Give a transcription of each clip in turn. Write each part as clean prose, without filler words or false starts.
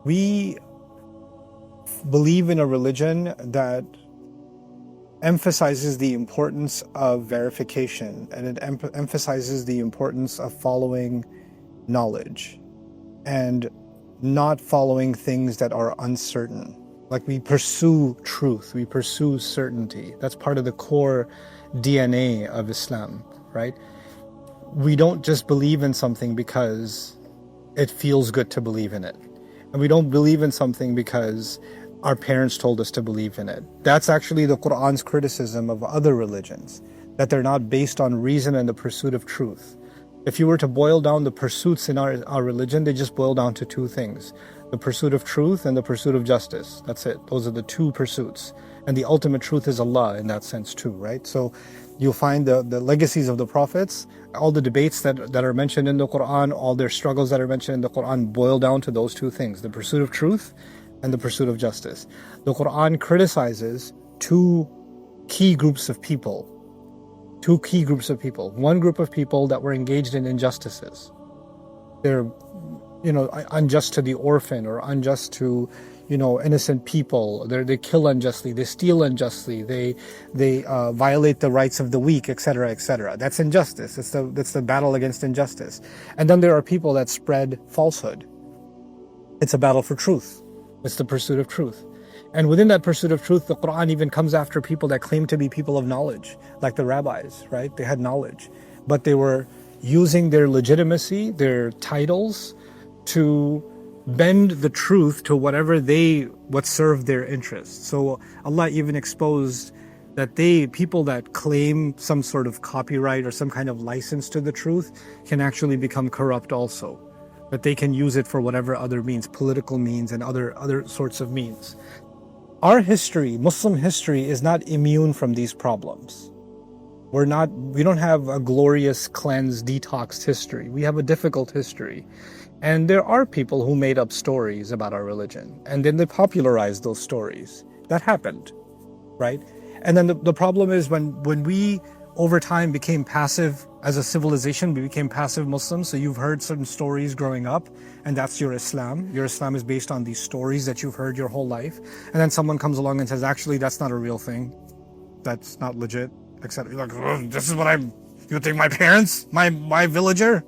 We believe in a religion that emphasizes the importance of verification, and it emphasizes the importance of following knowledge and not following things that are uncertain. Like, we pursue truth, we pursue certainty. That's part of the core DNA of Islam, right? We don't just believe in something because it feels good to believe in it. And we don't believe in something because our parents told us to believe in it. That's actually the Qur'an's criticism of other religions, that they're not based on reason and the pursuit of truth. If you were to boil down the pursuits in our religion, they just boil down to two things: the pursuit of truth and the pursuit of justice. That's it. Those are the two pursuits. And the ultimate truth is Allah in that sense too, right? So you'll find the legacies of the prophets, all the debates that are mentioned in the Quran, all their struggles that are mentioned in the Quran boil down to those two things: the pursuit of truth and the pursuit of justice. The Quran criticizes two key groups of people. One group of people that were engaged in injustices. They're, unjust to the orphan, or unjust to, innocent people. They kill unjustly, they steal unjustly, they violate the rights of the weak, etc., etc. That's injustice. That's the battle against injustice. And then there are people that spread falsehood. It's a battle for truth. It's the pursuit of truth. And within that pursuit of truth, the Quran even comes after people that claim to be people of knowledge, like the rabbis, right? They had knowledge, but they were using their legitimacy, their titles, to bend the truth to what served their interests. So Allah even exposed that people that claim some sort of copyright or some kind of license to the truth can actually become corrupt also. That they can use it for whatever other means, political means and other sorts of means. Our history, Muslim history, is not immune from these problems. We don't have a glorious, cleansed, detoxed history. We have a difficult history. And there are people who made up stories about our religion, and then they popularized those stories. That happened, right? And then the problem is when we, over time, became passive as a civilization, we became passive Muslims. So you've heard certain stories growing up, and that's your Islam. Your Islam is based on these stories that you've heard your whole life. And then someone comes along and says, actually, that's not a real thing. That's not legit, etc. You're like, oh, this is what you think my parents, my villager,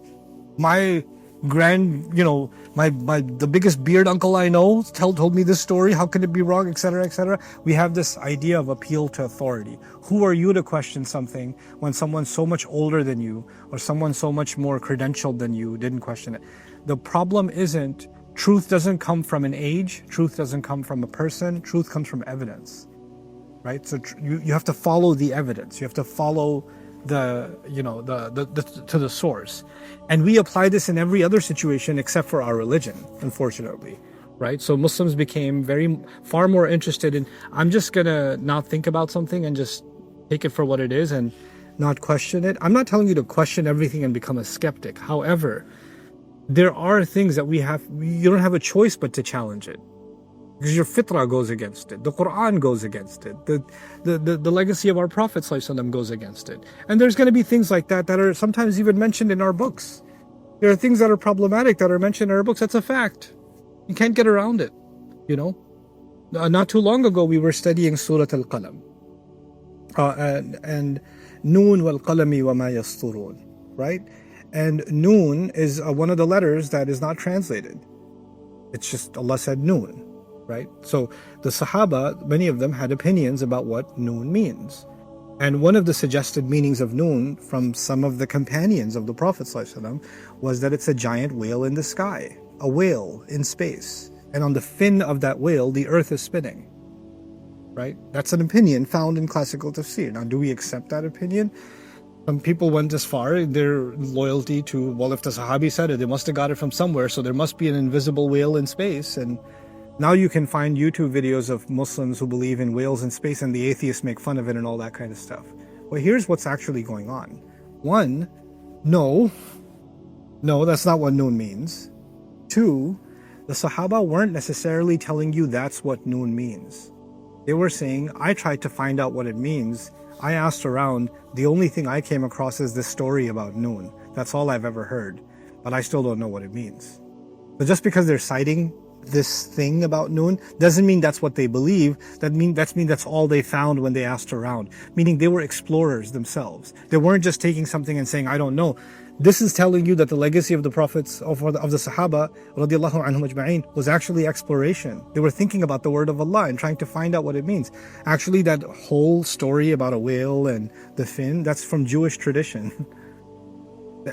my the biggest beard uncle I know told me this story. How could it be wrong, etc., etc. We have this idea of appeal to authority. Who are you to question something when someone so much older than you, or someone so much more credentialed than you, didn't question it? The problem isn't, truth doesn't come from an age, truth doesn't come from a person, truth comes from evidence, right? So you have to follow the evidence. You have to follow to the source. And we apply this in every other situation except for our religion, unfortunately, right? So Muslims became far more interested in, I'm just gonna not think about something and just take it for what it is and not question it. I'm not telling you to question everything and become a skeptic. However, there are things that you don't have a choice but to challenge it, because your fitrah goes against it. The Quran goes against it. The legacy of our Prophet ﷺ goes against it. And there's going to be things like that are sometimes even mentioned in our books. There are things that are problematic that are mentioned in our books. That's a fact. You can't get around it, Not too long ago, we were studying Surah Al-Qalam. And Noon wal qalami wa ma yasturun, right? And Noon is one of the letters that is not translated. It's just Allah said Noon. Right? So the Sahaba, many of them had opinions about what Noon means. And one of the suggested meanings of Noon from some of the companions of the Prophet ﷺ was that it's a giant whale in the sky, a whale in space. And on the fin of that whale, the earth is spinning. Right? That's an opinion found in classical tafsir. Now, do we accept that opinion? Some people went as far in their loyalty to, well, if the Sahabi said it, they must have got it from somewhere, so there must be an invisible whale in space. And now you can find YouTube videos of Muslims who believe in whales in space, and the atheists make fun of it and all that kind of stuff. Well, here's what's actually going on. One, no, that's not what Noon means. Two, the Sahaba weren't necessarily telling you that's what Noon means. They were saying, I tried to find out what it means. I asked around. The only thing I came across is this story about Noon. That's all I've ever heard. But I still don't know what it means. So just because they're citing this thing about Noon doesn't mean that's what they believe. That's all they found when they asked around. Meaning they were explorers themselves. They weren't just taking something and saying, I don't know. This is telling you that the legacy of the prophets, of the Sahaba, radiallahu anhum ajma'in, was actually exploration. They were thinking about the word of Allah and trying to find out what it means. Actually, that whole story about a whale and the fin, that's from Jewish tradition.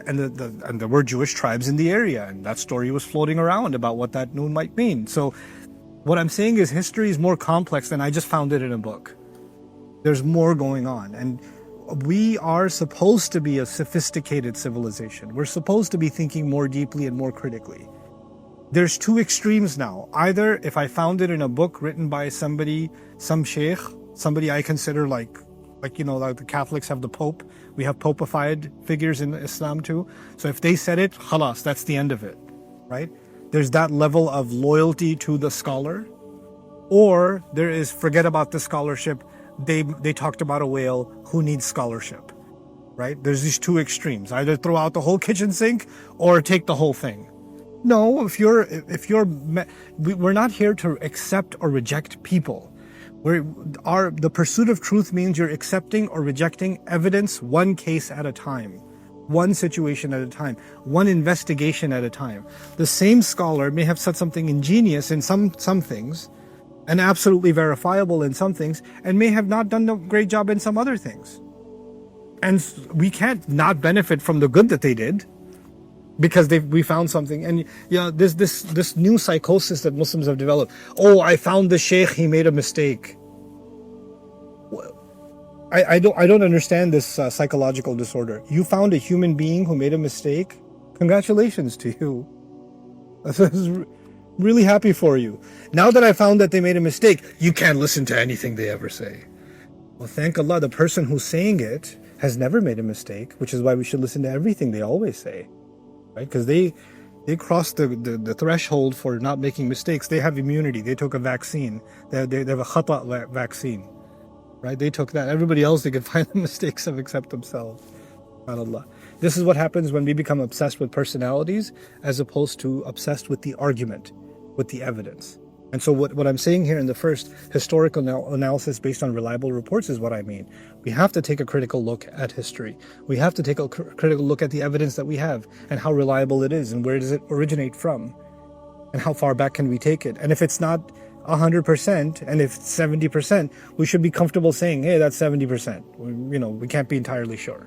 And there were Jewish tribes in the area, and that story was floating around about what that Noon might mean. So what I'm saying is history is more complex than I just found it in a book. There's more going on, and we are supposed to be a sophisticated civilization. We're supposed to be thinking more deeply and more critically. There's two extremes now. Either if I found it in a book written by somebody, some sheikh, somebody I consider like the Catholics have the Pope. We have popified figures in Islam too. So if they said it, khalas, that's the end of it, right? There's that level of loyalty to the scholar. Or there is, forget about the scholarship. They talked about a whale. Who needs scholarship, right? There's these two extremes. Either throw out the whole kitchen sink or take the whole thing. No, we're not here to accept or reject people. The pursuit of truth means you're accepting or rejecting evidence one case at a time, one situation at a time, one investigation at a time. The same scholar may have said something ingenious in some things and absolutely verifiable in some things, and may have not done a great job in some other things. And we can't not benefit from the good that they did because we found something. And this new psychosis that Muslims have developed. Oh, I found the sheikh, he made a mistake. I don't understand this psychological disorder. You found a human being who made a mistake? Congratulations to you. I'm really happy for you. Now that I found that they made a mistake, you can't listen to anything they ever say. Well, thank Allah, the person who's saying it has never made a mistake, which is why we should listen to everything they always say. Right? Because they crossed the threshold for not making mistakes. They have immunity. They took a vaccine. They have a khata vaccine. Right? They took that. Everybody else, they can find the mistakes of except themselves. SubhanAllah. This is what happens when we become obsessed with personalities as opposed to obsessed with the argument, with the evidence. And so what I'm saying here in the first historical analysis based on reliable reports is what I mean. We have to take a critical look at history. We have to take a critical look at the evidence that we have and how reliable it is and where does it originate from and how far back can we take it. And if it's not 100% and if it's 70%, we should be comfortable saying, hey, that's 70%. We can't be entirely sure.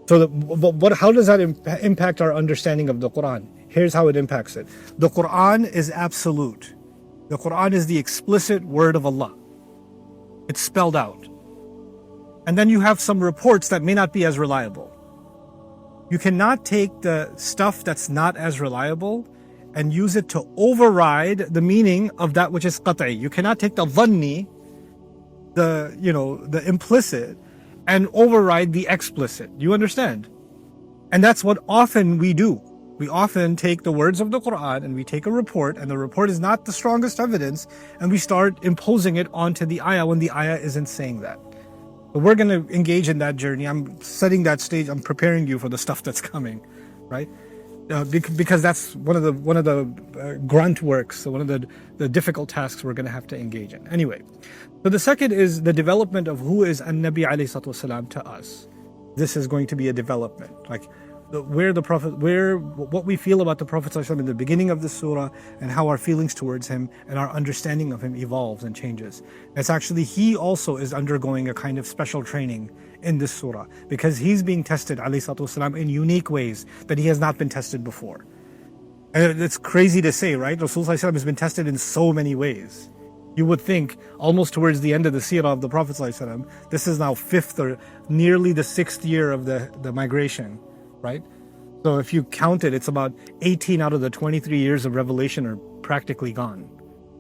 So how does that impact our understanding of the Quran? Here's how it impacts it. The Quran is absolute. The Quran is the explicit word of Allah. It's spelled out. And then you have some reports that may not be as reliable. You cannot take the stuff that's not as reliable and use it to override the meaning of that which is qat'i. You cannot take the dhanni, the implicit, and override the explicit. You understand? And that's what often we do. We often take the words of the Quran and we take a report, and the report is not the strongest evidence, and we start imposing it onto the ayah when the ayah isn't saying that. But we're going to engage in that journey. I'm setting that stage. I'm preparing you for the stuff that's coming, right? Because that's one of the grunt works, so one of the difficult tasks we're going to have to engage in. Anyway, so the second is the development of who is An-Nabi alayhi salatu wasalam to us. This is going to be a development, like what we feel about the Prophet ﷺ in the beginning of the surah and how our feelings towards him and our understanding of him evolves and changes. It's actually, he also is undergoing a kind of special training in this surah because he's being tested ﷺ in unique ways that he has not been tested before. And it's crazy to say, right? Rasulullah ﷺ has been tested in so many ways. You would think almost towards the end of the seerah of the Prophet ﷺ, this is now 5th or nearly the 6th year of the migration. Right? So if you count it, it's about 18 out of the 23 years of revelation are practically gone.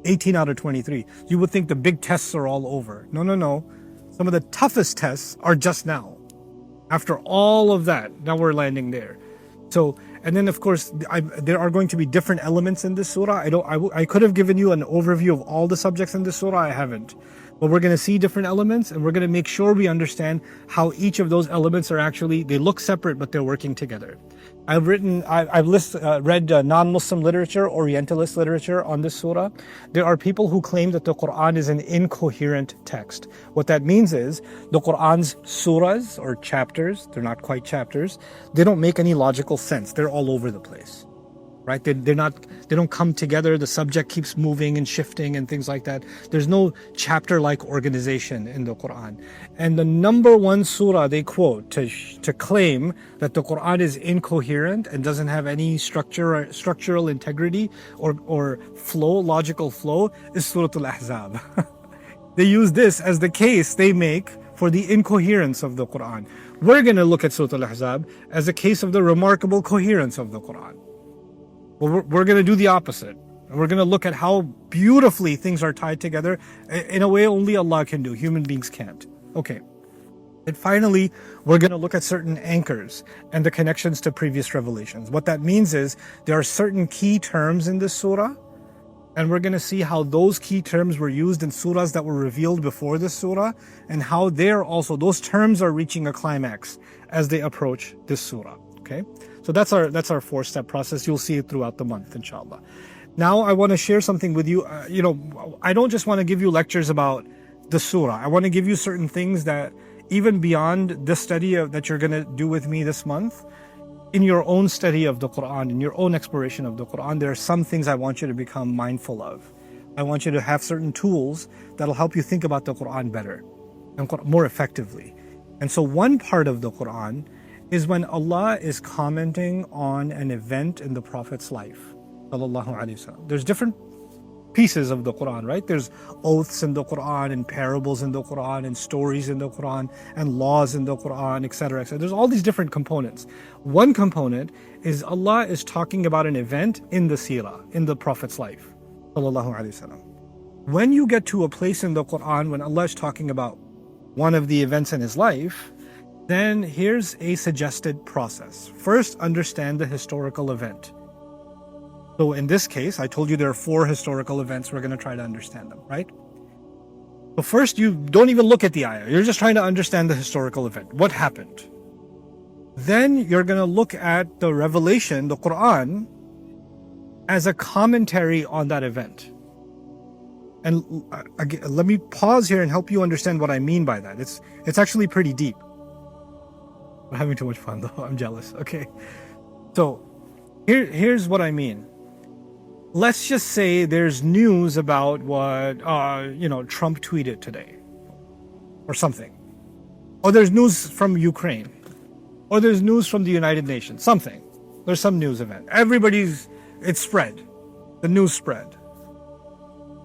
18 out of 23. You would think the big tests are all over. No. Some of the toughest tests are just now. After all of that, now we're landing there. So, and then of course, there are going to be different elements in this surah. I could have given you an overview of all the subjects in this surah. I haven't. But we're going to see different elements, and we're going to make sure we understand how each of those elements are actually, they look separate, but they're working together. I've read non-Muslim literature, Orientalist literature on this surah. There are people who claim that the Quran is an incoherent text. What that means is the Quran's surahs or chapters, they're not quite chapters, they don't make any logical sense. They're all over the place. Right? They don't come together. The subject keeps moving and shifting and things like that. There's no chapter-like organization in the Quran. And the number one surah they quote to claim that the Quran is incoherent and doesn't have any structural integrity or flow, logical flow, is Surah Al-Ahzab. They use this as the case they make for the incoherence of the Quran. We're going to look at Surah Al-Ahzab as a case of the remarkable coherence of the Quran. Well, we're going to do the opposite. We're going to look at how beautifully things are tied together in a way only Allah can do. Human beings can't. Okay. And finally, we're going to look at certain anchors and the connections to previous revelations. What that means is there are certain key terms in this surah, and we're going to see how those key terms were used in surahs that were revealed before this surah, and how those terms are reaching a climax as they approach this surah. Okay? So that's our four-step process. You'll see it throughout the month, inshallah. Now I want to share something with you. I don't just want to give you lectures about the surah. I want to give you certain things that even beyond the study that you're going to do with me this month, in your own study of the Quran, in your own exploration of the Quran, there are some things I want you to become mindful of. I want you to have certain tools that'll help you think about the Quran better and more effectively. And so one part of the Quran is when Allah is commenting on an event in the Prophet's life. There's different pieces of the Quran, right? There's oaths in the Quran, and parables in the Quran, and stories in the Quran, and laws in the Quran, etc., etc. There's all these different components. One component is Allah is talking about an event in the seerah, in the Prophet's life. When you get to a place in the Quran when Allah is talking about one of the events in his life, then here's a suggested process. First, understand the historical event. So in this case, I told you there are 4 historical events. We're going to try to understand them, right? So first, you don't even look at the ayah. You're just trying to understand the historical event. What happened? Then you're going to look at the revelation, the Quran, as a commentary on that event. And again, let me pause here and help you understand what I mean by that. It's actually pretty deep. I'm having too much fun though. I'm jealous. Okay. So here's what I mean. Let's just say there's news about what Trump tweeted today or something. Or there's news from Ukraine. Or there's news from the United Nations. Something. There's some news event. It's spread. The news spread.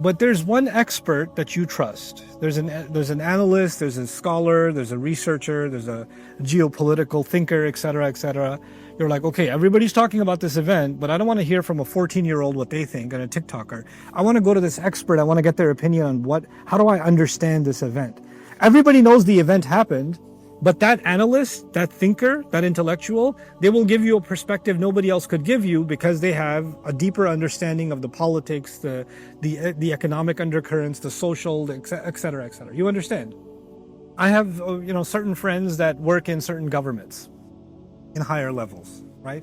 But there's one expert that you trust. There's an analyst, there's a scholar, there's a researcher, there's a geopolitical thinker, etc., etc. You're like, okay, everybody's talking about this event, but I don't want to hear from a 14-year-old what they think and a TikToker. I want to go to this expert. I want to get their opinion on how do I understand this event? Everybody knows the event happened, but that analyst, that thinker, that intellectual, they will give you a perspective nobody else could give you because they have a deeper understanding of the politics, the economic undercurrents, the social, etc., etc. You understand? I have certain friends that work in certain governments in higher levels, right?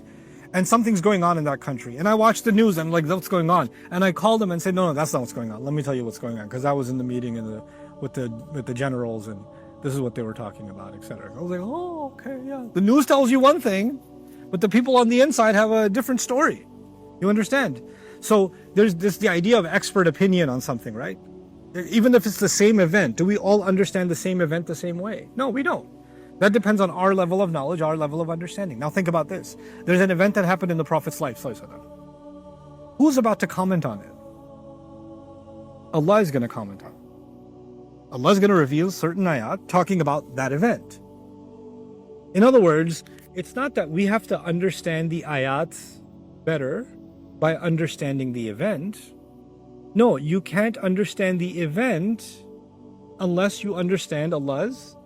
And something's going on in that country. And I watch the news and I'm like, what's going on? And I call them and say, no, that's not what's going on. Let me tell you what's going on. Because I was in the meeting with the generals and this is what they were talking about, etc. I was like, oh, okay, yeah. The news tells you one thing, but the people on the inside have a different story. You understand? So there's the idea of expert opinion on something, right? Even if it's the same event, do we all understand the same event the same way? No, we don't. That depends on our level of knowledge, our level of understanding. Now think about this. There's an event that happened in the Prophet's life. Who's about to comment on it? Allah is going to comment on it. Allah is going to reveal certain ayat talking about that event. In other words, it's not that we have to understand the ayat better by understanding the event. No, you can't understand the event unless you understand Allah's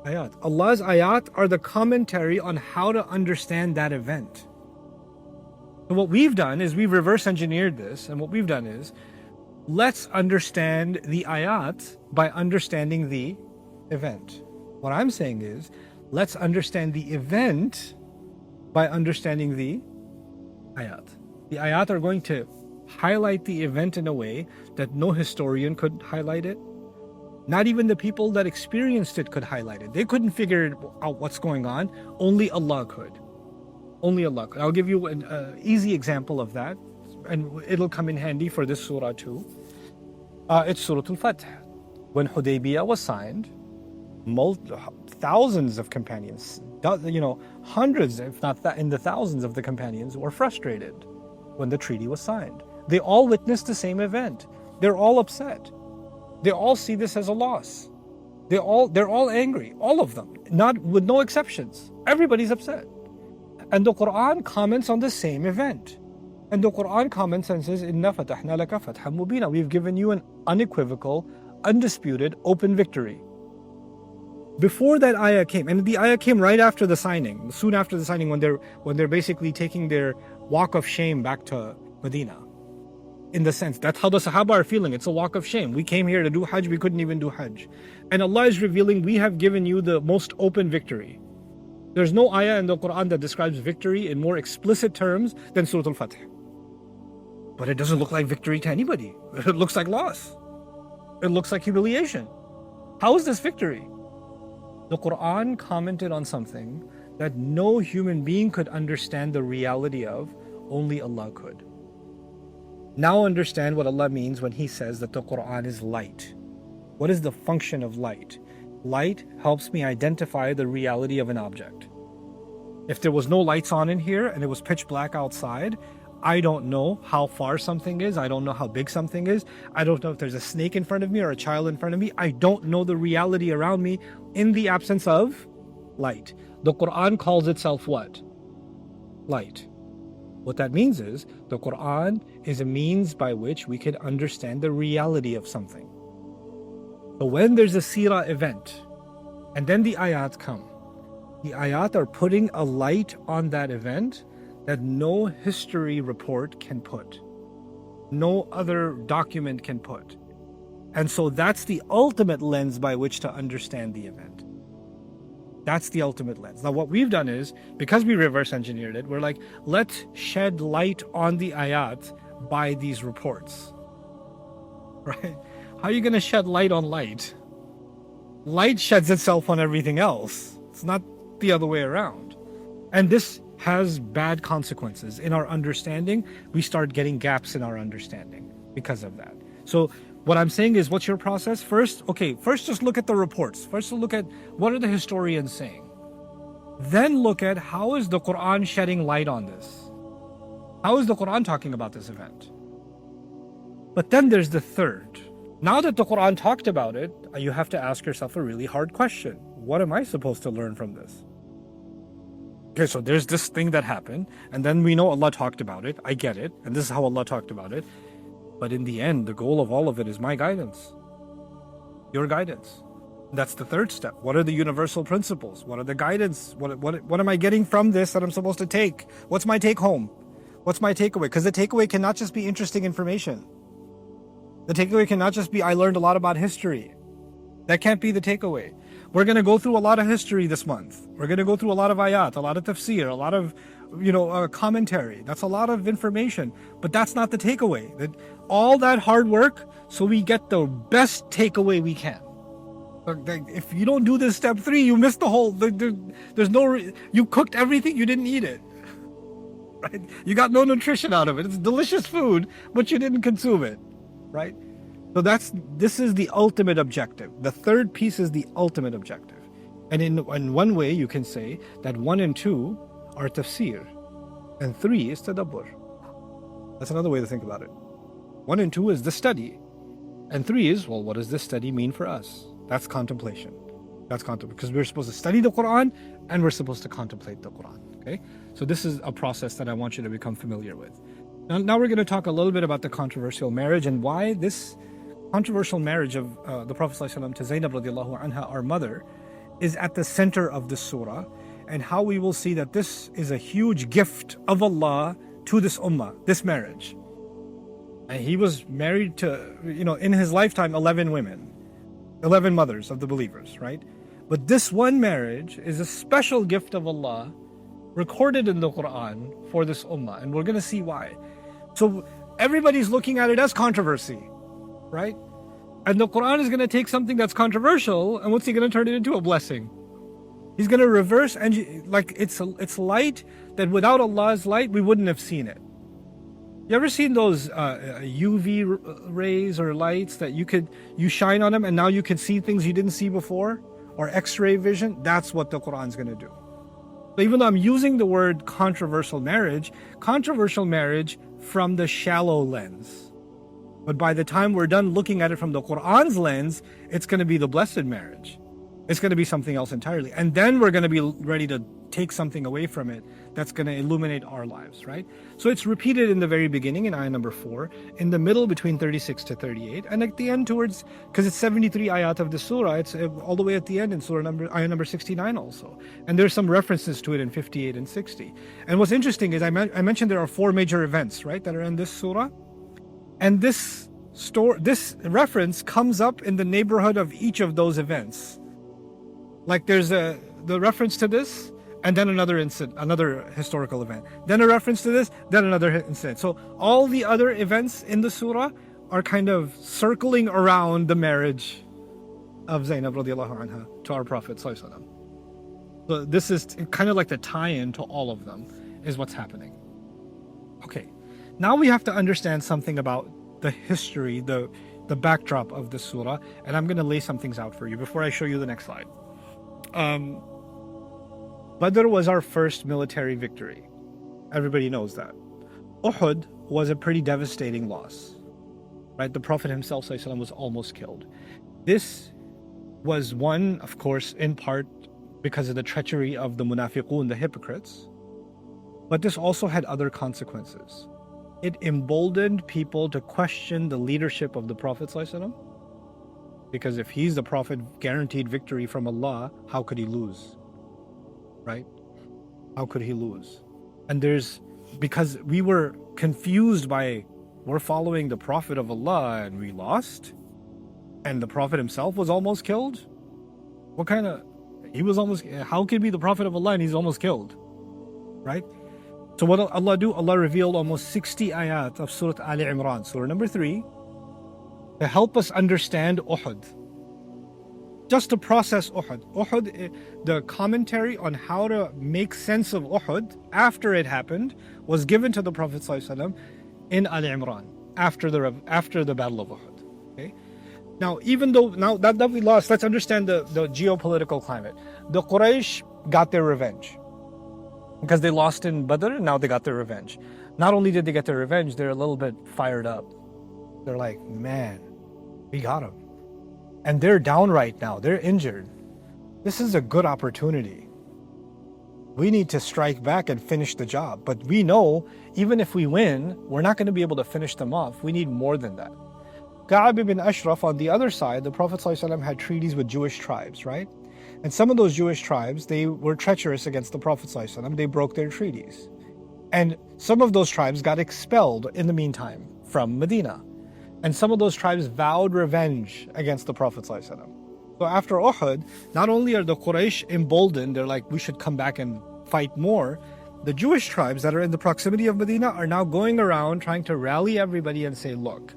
ayat. Allah's ayat are the commentary on how to understand that event. So what we've done is we've reverse engineered this, and what we've done is let's understand the ayat by understanding the event. What I'm saying is let's understand the event By understanding the ayat. The ayat are going to highlight the event in a way that no historian could highlight it. Not even the people that experienced it could highlight it. They couldn't figure out what's going on. Only Allah could. Only Allah could. I'll give you an easy example of that, and it'll come in handy for this surah too. It's Surah Al-Fath. When Hudaybiyah was signed, thousands of companions, hundreds, if not in the thousands of the companions were frustrated when the treaty was signed. They all witnessed the same event. They're all upset. They all see this as a loss. They're all angry, all of them, not with no exceptions. Everybody's upset. And the Quran comments on the same event. And the Quran comments and says, "Inna fatahna laka fathan mubina." We've given you an unequivocal, undisputed, open victory. Before that ayah came, and the ayah came right after the signing, soon after the signing, when they're basically taking their walk of shame back to Medina. In the sense, that's how the Sahaba are feeling. It's a walk of shame. We came here to do Hajj, we couldn't even do Hajj. And Allah is revealing, we have given you the most open victory. There's no ayah in the Quran that describes victory in more explicit terms than Surah Al-Fath. But it doesn't look like victory to anybody. It looks like loss. It looks like humiliation. How is this victory? The Quran commented on something that no human being could understand the reality of, only Allah could. Now understand what Allah means when He says that the Quran is light. What is the function of light? Light helps me identify the reality of an object. If there was no lights on in here and it was pitch black outside, I don't know how far something is. I don't know how big something is. I don't know if there's a snake in front of me or a child in front of me. I don't know the reality around me in the absence of light. The Quran calls itself what? Light. What that means is the Quran is a means by which we can understand the reality of something. So when there's a seerah event and then the ayat come, the ayat are putting a light on that event that no history report can put. No other document can put. And so that's the ultimate lens by which to understand the event. That's the ultimate lens. Now what we've done is, because we reverse engineered it, we're like, let's shed light on the ayat by these reports. Right? How are you going to shed light on light? Light sheds itself on everything else. It's not the other way around. And this has bad consequences. In our understanding, we start getting gaps in our understanding because of that. So what I'm saying is, what's your process? First just look at the reports. First look at what are the historians saying. Then look at how is the Quran shedding light on this? How is the Quran talking about this event? But then there's the third. Now that the Quran talked about it, you have to ask yourself a really hard question. What am I supposed to learn from this? Okay, so there's this thing that happened, and then we know Allah talked about it. I get it, and this is how Allah talked about it. But in the end, the goal of all of it is my guidance. Your guidance. That's the third step. What are the universal principles? What are the guidance? What am I getting from this that I'm supposed to take? What's my take home? What's my takeaway? Because the takeaway cannot just be interesting information. The takeaway cannot just be, I learned a lot about history. That can't be the takeaway. We're going to go through a lot of history this month. We're going to go through a lot of ayat, a lot of tafsir, a lot of commentary. That's a lot of information. But that's not the takeaway. That all that hard work so we get the best takeaway we can. If you don't do this step 3, you miss the whole, there's no, you cooked everything, you didn't eat it. Right? You got no nutrition out of it. It's delicious food, but you didn't consume it. Right? So this is the ultimate objective. The third piece is the ultimate objective. And in one way you can say that 1 and 2 are tafsir and 3 is tadabbur. That's another way to think about it. 1 and 2 is the study, and 3 is, well, what does this study mean for us? That's contemplation. That's contemplation, because we're supposed to study the Quran and we're supposed to contemplate the Quran. Okay, so this is a process that I want you to become familiar with. Now we're going to talk a little bit about the controversial marriage and why this controversial marriage of the Prophet ﷺ to Zaynab radiallahu anha, our mother, is at the center of this surah, and how we will see that this is a huge gift of Allah to this ummah, this marriage. And he was married to, in his lifetime, 11 women, 11 mothers of the believers, right? But this one marriage is a special gift of Allah recorded in the Quran for this ummah, and we're going to see why. So everybody's looking at it as controversy, right? And the Quran is going to take something that's controversial, and what's he going to turn it into? A blessing. He's going to reverse, and like it's light that without Allah's light we wouldn't have seen it. You ever seen those UV rays or lights that you shine on them and now you can see things you didn't see before? Or X-ray vision? That's what the Quran's going to do. So even though I'm using the word controversial marriage from the shallow lens. But by the time we're done looking at it from the Quran's lens, it's going to be the blessed marriage. It's going to be something else entirely. And then we're going to be ready to take something away from it that's going to illuminate our lives, right? So it's repeated in the very beginning in ayah number 4, in the middle between 36 to 38, and at the end towards, because it's 73 ayat of the surah, it's all the way at the end in ayah number 69 also. And there's some references to it in 58 and 60. And what's interesting is I mentioned there are 4 major events, right, that are in this surah. And this reference comes up in the neighborhood of each of those events. Like there's the reference to this, and then another historical event. Then a reference to this, then another incident. So all the other events in the surah are kind of circling around the marriage of Zaynab radiallahu anha to our Prophet sallallahu alaihi wasallam. So this is kind of like the tie-in to all of them is what's happening. Okay, now we have to understand something about the history, the backdrop of the surah, and I'm going to lay some things out for you before I show you the next slide. Badr was our first military victory. Everybody knows that. Uhud was a pretty devastating loss, right? The Prophet himself ﷺ was almost killed. This was one, of course, in part because of the treachery of the munafiqun, the hypocrites, but this also had other consequences. It emboldened people to question the leadership of the Prophet ﷺ, because if he's the Prophet guaranteed victory from Allah, how could he lose? Right? How could he lose? And because we were confused by, we're following the Prophet of Allah and we lost, and the Prophet himself was almost killed. How could he be the Prophet of Allah and he's almost killed? Right? So what Allah do? Allah revealed almost 60 ayat of Surah Al-Imran, Surah number 3, to help us understand Uhud. Just to process Uhud. Uhud, the commentary on how to make sense of Uhud after it happened was given to the Prophet ﷺ in Al-Imran after the Battle of Uhud. Okay? Now, even though now that we lost, let's understand the geopolitical climate. The Quraysh got their revenge because they lost in Badr. Now they got their revenge. Not only did they get their revenge, they're a little bit fired up. They're like, man, we got them. And they're down right now. They're injured. This is a good opportunity. We need to strike back and finish the job. But we know, even if we win, we're not going to be able to finish them off. We need more than that. Ka'ab ibn Ashraf, on the other side, the Prophet ﷺ had treaties with Jewish tribes, right? And some of those Jewish tribes, they were treacherous against the Prophet ﷺ. They broke their treaties. And some of those tribes got expelled in the meantime from Medina. And some of those tribes vowed revenge against the Prophet ﷺ. So after Uhud, not only are the Quraysh emboldened, they're like, we should come back and fight more. The Jewish tribes that are in the proximity of Medina are now going around trying to rally everybody and say, look,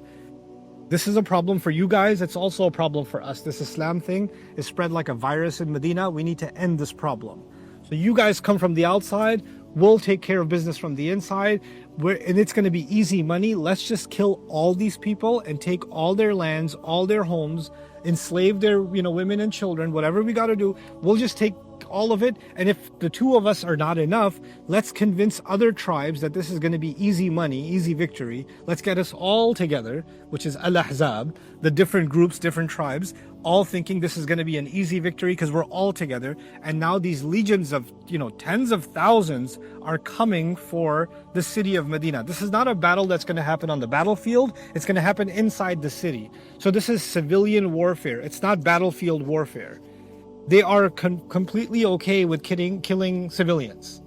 this is a problem for you guys. It's also a problem for us. This Islam thing is spread like a virus in Medina. We need to end this problem. So you guys come from the outside. We'll take care of business from the inside. And it's going to be easy money. Let's just kill all these people and take all their lands, all their homes, enslave their women and children, whatever we got to do. We'll just take all of it. And if the two of us are not enough, let's convince other tribes that this is going to be easy money, easy victory. Let's get us all together, which is Al-Ahzab, the different groups, different tribes, all thinking this is going to be an easy victory because we're all together. And now these legions of, tens of thousands are coming for the city of Medina. This is not a battle that's going to happen on the battlefield. It's going to happen inside the city. So this is civilian warfare. It's not battlefield warfare. They are completely okay with killing civilians.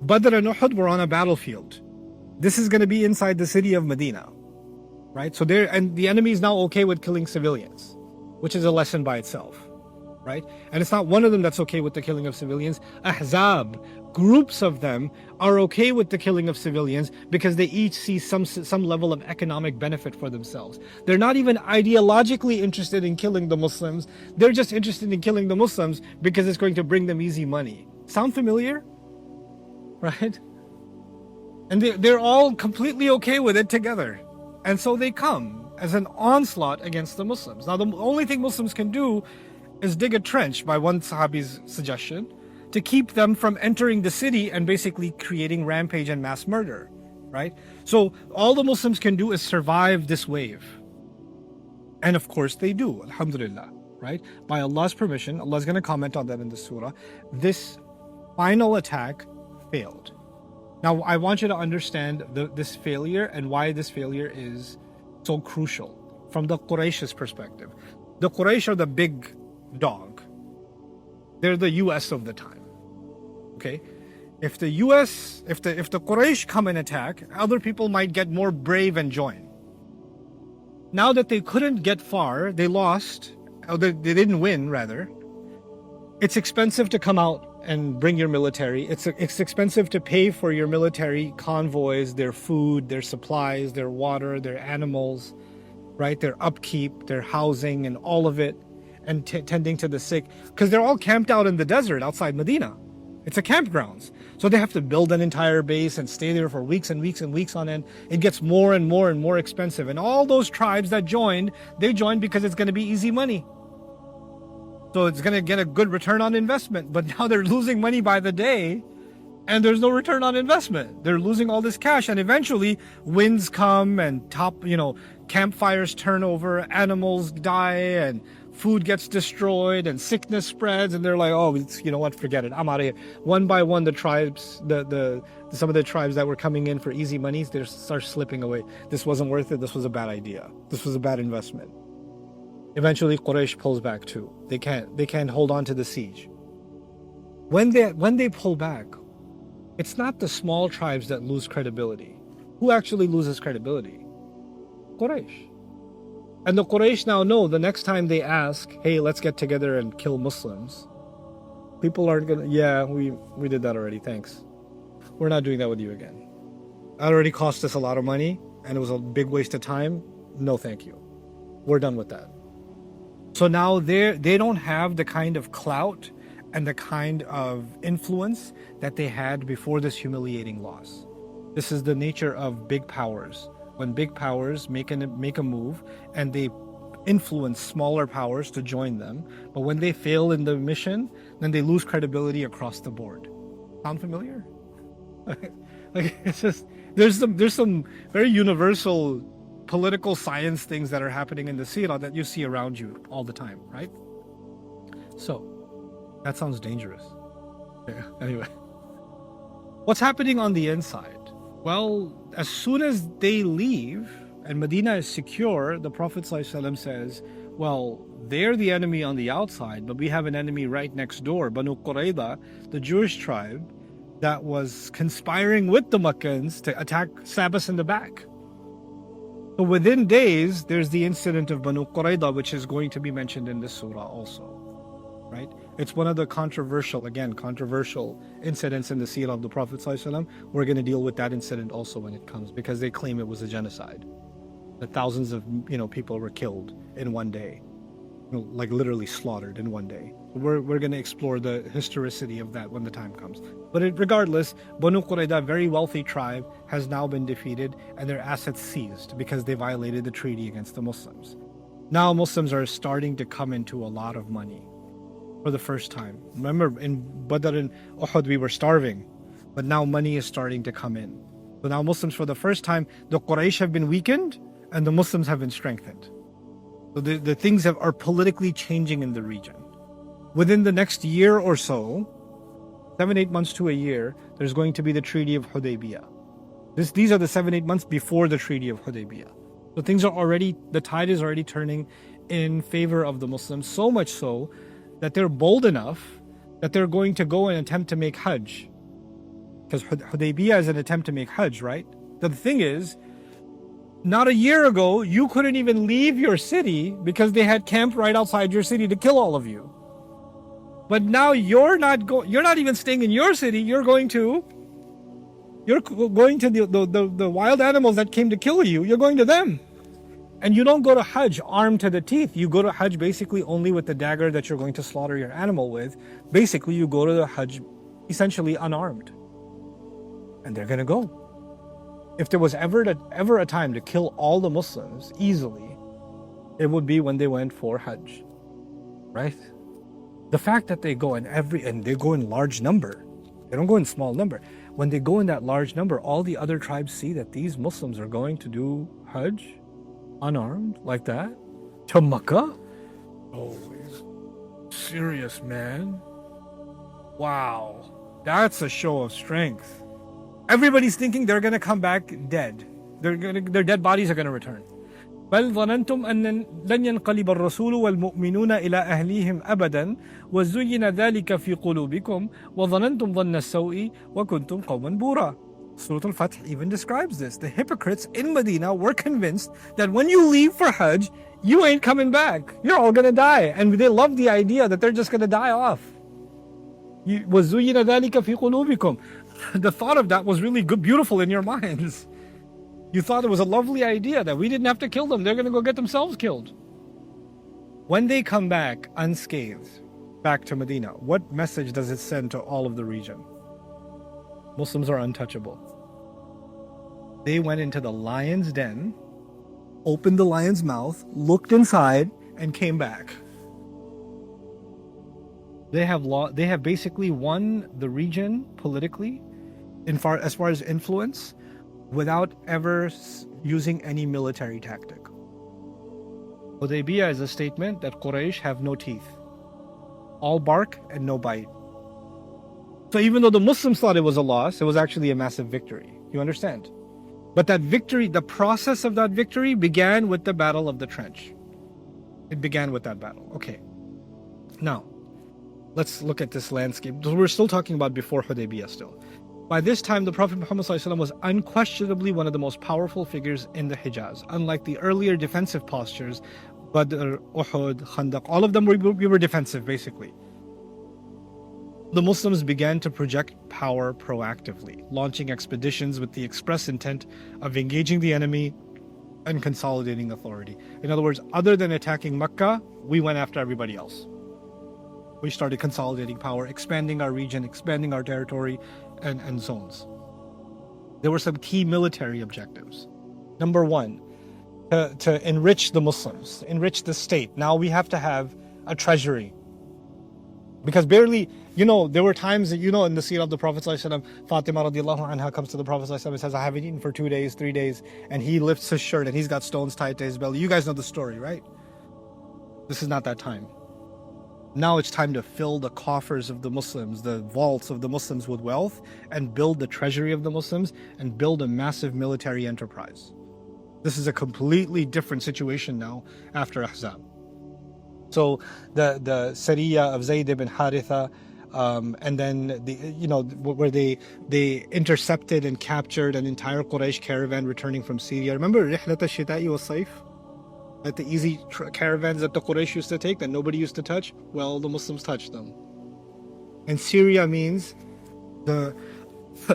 Badr and Uhud were on a battlefield. This is going to be inside the city of Medina, right? So and the enemy is now okay with killing civilians, which is a lesson by itself, right? And it's not one of them that's okay with the killing of civilians. Ahzab, groups of them are okay with the killing of civilians because they each see some level of economic benefit for themselves. They're not even ideologically interested in killing the Muslims. They're just interested in killing the Muslims because it's going to bring them easy money. Sound familiar? Right? And they're all completely okay with it together. And so they come as an onslaught against the Muslims. Now, the only thing Muslims can do is dig a trench, by one Sahabi's suggestion, to keep them from entering the city and basically creating rampage and mass murder, right? So all the Muslims can do is survive this wave. And of course they do, alhamdulillah, right? By Allah's permission, Allah's going to comment on that in the surah. This final attack failed. Now, I want you to understand this failure and why this failure is so crucial from the Quraysh's perspective. The Quraysh are the big dog. They're the US of the time. Okay? If the US, if the Quraysh come and attack, other people might get more brave and join. Now that they couldn't get far, they lost, or they didn't win rather. It's expensive to come out and bring your military. It's expensive to pay for your military convoys, their food, their supplies, their water, their animals, right? Their upkeep, their housing, and all of it, and tending to the sick, because they're all camped out in the desert outside Medina. It's a campgrounds. So they have to build an entire base and stay there for weeks and weeks and weeks on end. It gets more and more and more expensive. And all those tribes that joined, they joined because it's going to be easy money. So it's going to get a good return on investment. But now they're losing money by the day and there's no return on investment. They're losing all this cash, and eventually winds come and campfires turn over, animals die, and food gets destroyed, and sickness spreads, and they're like, oh, you know what, forget it, I'm out of here. One by one, the tribes, some of the tribes that were coming in for easy money, they start slipping away. This wasn't worth it. This was a bad idea. This was a bad investment. Eventually, Quraysh pulls back too. They can't hold on to the siege. When they pull back, it's not the small tribes that lose credibility. Who actually loses credibility? Quraysh. And the Quraysh now know the next time they ask, hey, let's get together and kill Muslims, people aren't gonna, yeah, we did that already, thanks. We're not doing that with you again. That already cost us a lot of money and it was a big waste of time. No, thank you. We're done with that. So now they don't have the kind of clout and the kind of influence that they had before this humiliating loss. This is the nature of big powers. When big powers make a move and they influence smaller powers to join them, but when they fail in the mission, then they lose credibility across the board. Sound familiar? Like it's just there's some very universal political science things that are happening in the seerah that you see around you all the time, right? So that sounds dangerous. Yeah, anyway, what's happening on the inside? Well, as soon as they leave and Medina is secure, the Prophet ﷺ says, well, they're the enemy on the outside, but we have an enemy right next door, Banu Qurayza, the Jewish tribe that was conspiring with the Meccans to stab us in the back. So within days, there's the incident of Banu Qurayza, which is going to be mentioned in this surah also, right? It's one of the controversial incidents in the seerah of the Prophet ﷺ. We're going to deal with that incident also when it comes, because they claim it was a genocide. That thousands of people were killed in one day, like literally slaughtered in one day. We're going to explore the historicity of that when the time comes. But regardless, Banu Qurayza, a very wealthy tribe, has now been defeated and their assets seized because they violated the treaty against the Muslims. Now Muslims are starting to come into a lot of money. For the first time. Remember, in Badr and Uhud, we were starving, but now money is starting to come in. So now Muslims, for the first time, the Quraysh have been weakened and the Muslims have been strengthened. So the things are politically changing in the region. Within the next year or so, 7-8 months to a year, there's going to be the Treaty of Hudaybiyah. These are the 7-8 months before the Treaty of Hudaybiyah. So the tide is already turning in favor of the Muslims, so much so that they're bold enough that they're going to go and attempt to make Hajj. Because Hudaybiyah is an attempt to make Hajj, right? The thing is, not a year ago, you couldn't even leave your city because they had camped right outside your city to kill all of you. But now you're not even staying in your city. You're going to the wild animals that came to kill you. You're going to them. And you don't go to Hajj armed to the teeth. You go to Hajj basically only with the dagger that you're going to slaughter your animal with. Basically, you go to the Hajj essentially unarmed. And they're going to go. If there was ever a time to kill all the Muslims easily, it would be when they went for Hajj. Right? The fact that they go and they go in large number. They don't go in small number. When they go in that large number, all the other tribes see that these Muslims are going to do Hajj unarmed like that to Makkah. Oh, serious, man. Wow, that's a show of strength. Everybody's thinking they're gonna come back dead. Their dead bodies are gonna return. بل ظننتم أن لن ينقلب الرسول والمؤمنون إلى أهليهم أبدا وزين ذلك في قلوبكم وظننتم ظن السوء وكنتم قوما بورا. Surah Al-Fath even describes this. The hypocrites in Medina were convinced that when you leave for Hajj, you ain't coming back. You're all gonna die. And they love the idea that they're just gonna die off. وزين ذلك في قلوبكم. The thought of that was really good, beautiful in your minds. You thought it was a lovely idea that we didn't have to kill them. They're going to go get themselves killed. When they come back unscathed, back to Medina, what message does it send to all of the region? Muslims are untouchable. They went into the lion's den, opened the lion's mouth, looked inside, and came back. They have basically won the region politically, as far as influence, without ever using any military tactic. Hudaybiyah is a statement that Quraysh have no teeth. All bark and no bite. So even though the Muslims thought it was a loss, it was actually a massive victory. You understand? But that victory, the process of that victory began with the Battle of the Trench. It began with that battle. Okay. Now, let's look at this landscape. We're still talking about before Hudaybiyah still. By this time, the Prophet Muhammad ﷺ was unquestionably one of the most powerful figures in the Hijaz. Unlike the earlier defensive postures, Badr, Uhud, Khandaq, all of them we were defensive basically. The Muslims began to project power proactively, launching expeditions with the express intent of engaging the enemy and consolidating authority. In other words, other than attacking Mecca, we went after everybody else. We started consolidating power, expanding our region, expanding our territory, and zones. There were some key military objectives. Number one, to enrich the Muslims, enrich the state. Now we have to have a treasury. Because barely, there were times that, in the seerah of the Prophet ﷺ, Fatima radiallahu anha comes to the Prophet ﷺ and says, I haven't eaten for 2 days, 3 days, and he lifts his shirt and he's got stones tied to his belly. You guys know the story, right? This is not that time. Now it's time to fill the coffers of the Muslims, the vaults of the Muslims with wealth, and build the treasury of the Muslims, and build a massive military enterprise. This is a completely different situation now after Ahzab. So the Sariya of Zayd ibn Harithah, and then where they intercepted and captured an entire Quraysh caravan returning from Syria. Remember Rihlat al-Shita'i wa-Sayf? Like the easy caravans that the Quraysh used to take that nobody used to touch? Well, the Muslims touched them. And Syria means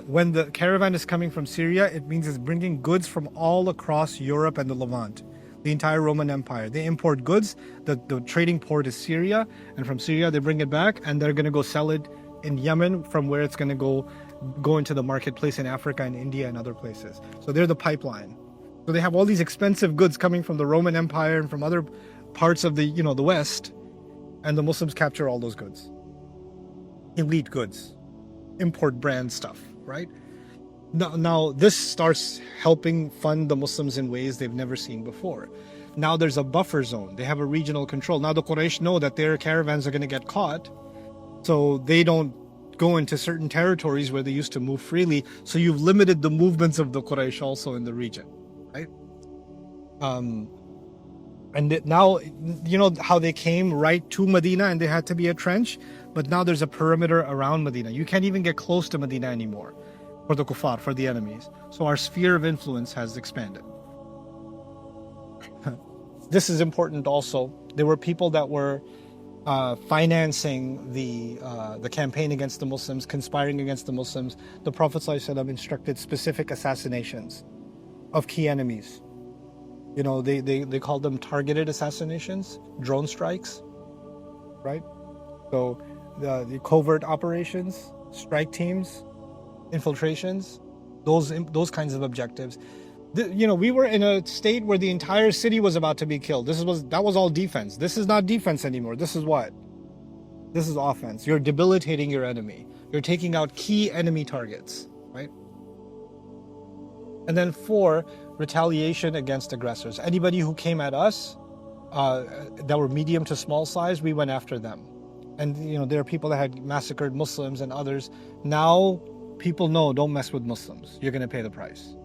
when the caravan is coming from Syria, it means it's bringing goods from all across Europe and the Levant, the entire Roman Empire. They import goods, the trading port is Syria, and from Syria they bring it back and they're going to go sell it in Yemen, from where it's going to go into the marketplace in Africa and India and other places. So they're the pipeline. So they have all these expensive goods coming from the Roman Empire and from other parts of the West, and the Muslims capture all those goods. Elite goods, import brand stuff, right? Now this starts helping fund the Muslims in ways they've never seen before. Now there's a buffer zone. They have a regional control. Now the Quraysh know that their caravans are going to get caught, so they don't go into certain territories where they used to move freely. So you've limited the movements of the Quraysh also in the region. Right? And now, how they came right to Medina and they had to be a trench, but now there's a perimeter around Medina. You can't even get close to Medina anymore for the kuffar, for the enemies. So our sphere of influence has expanded. This is important also. There were people that were financing the campaign against the Muslims, conspiring against the Muslims, the Prophet ﷺ instructed specific assassinations of key enemies. You know, they call them targeted assassinations, drone strikes, right? So the covert operations, strike teams, infiltrations, those kinds of objectives. You know, we were in a state where the entire city was about to be killed. That was all defense. This is not defense anymore. This is what? This is offense. You're debilitating your enemy. You're taking out key enemy targets, right? And then 4, retaliation against aggressors. Anybody who came at us that were medium to small size, we went after them. And you know, there are people that had massacred Muslims and others. Now people know, don't mess with Muslims. You're going to pay the price.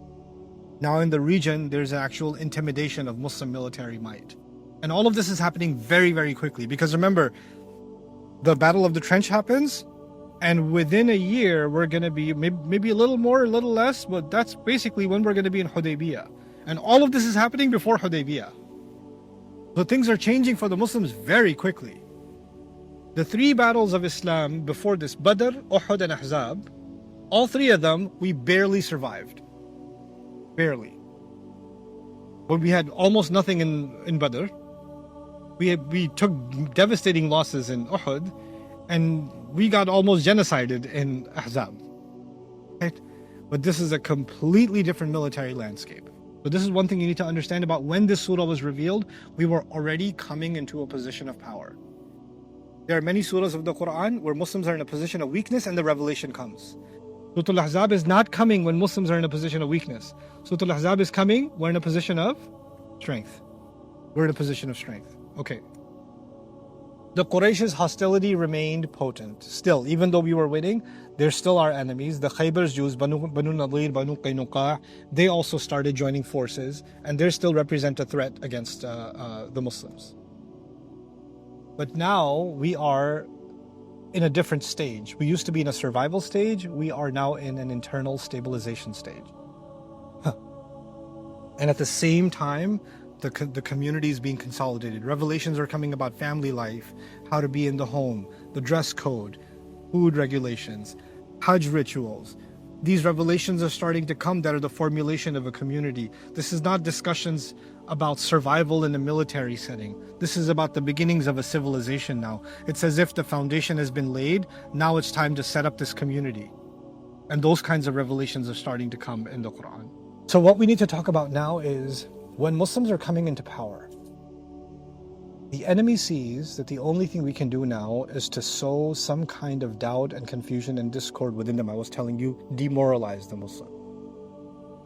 Now in the region, there's actual intimidation of Muslim military might. And all of this is happening very, very quickly. Because remember, the Battle of the Trench happens, and within a year, we're going to be maybe a little more, a little less, but that's basically when we're going to be in Hudaybiyah. And all of this is happening before Hudaybiyah. So things are changing for the Muslims very quickly. The 3 battles of Islam before this, Badr, Uhud, and Ahzab, all 3 of them, we barely survived. Barely. But we had almost nothing in Badr. We took devastating losses in Uhud, and we got almost genocided in Ahzab. Right? But this is a completely different military landscape. So this is one thing you need to understand about when this surah was revealed. We were already coming into a position of power. There are many surahs of the Quran where Muslims are in a position of weakness and the revelation comes. Surah Al-Ahzab is not coming when Muslims are in a position of weakness. Surah Al-Ahzab is coming, we're in a position of strength. We're in a position of strength. Okay. The Quraysh's hostility remained potent. Still, even though we were winning, they're still our enemies. The Khaybar's Jews, Banu Nadir, Banu Qaynuqa, they also started joining forces, and they still represent a threat against the Muslims. But now we are in a different stage. We used to be in a survival stage. We are now in an internal stabilization stage. And at the same time, the community is being consolidated. Revelations are coming about family life, how to be in the home, the dress code, food regulations, Hajj rituals. These revelations are starting to come that are the formulation of a community. This is not discussions about survival in a military setting. This is about the beginnings of a civilization now. It's as if the foundation has been laid. Now it's time to set up this community. And those kinds of revelations are starting to come in the Quran. So what we need to talk about now is when Muslims are coming into power, the enemy sees that the only thing we can do now is to sow some kind of doubt and confusion and discord within them. I was telling you, demoralize the Muslim.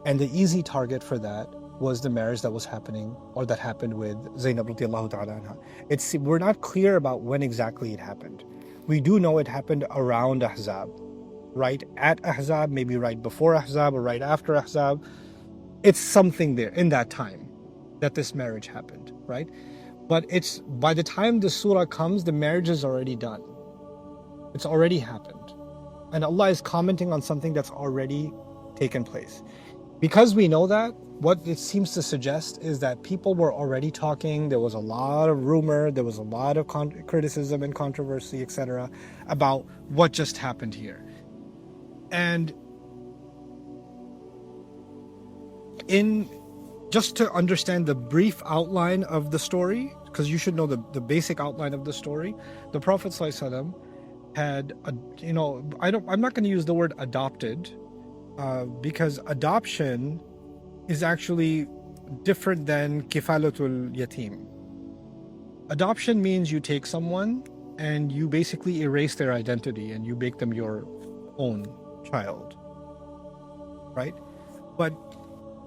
And the easy target for that was the marriage that was happening, or that happened with Zaynab radiallahu ta'ala anha. We're not clear about when exactly it happened. We do know it happened around Ahzab, right at Ahzab, maybe right before Ahzab or right after Ahzab. It's something there in that time that this marriage happened, right? But it's by the time the surah comes, the marriage is already done. It's already happened. And Allah is commenting on something that's already taken place. Because we know that, what it seems to suggest is that people were already talking. There was a lot of rumor, there was a lot of criticism and controversy, etc., about what just happened here. And just to understand the brief outline of the story, because you should know the basic outline of the story, the Prophet ﷺ had, I'm not going to use the word adopted, because adoption is actually different than kifalatul yatim. Adoption means you take someone and you basically erase their identity and you make them your own child, right? But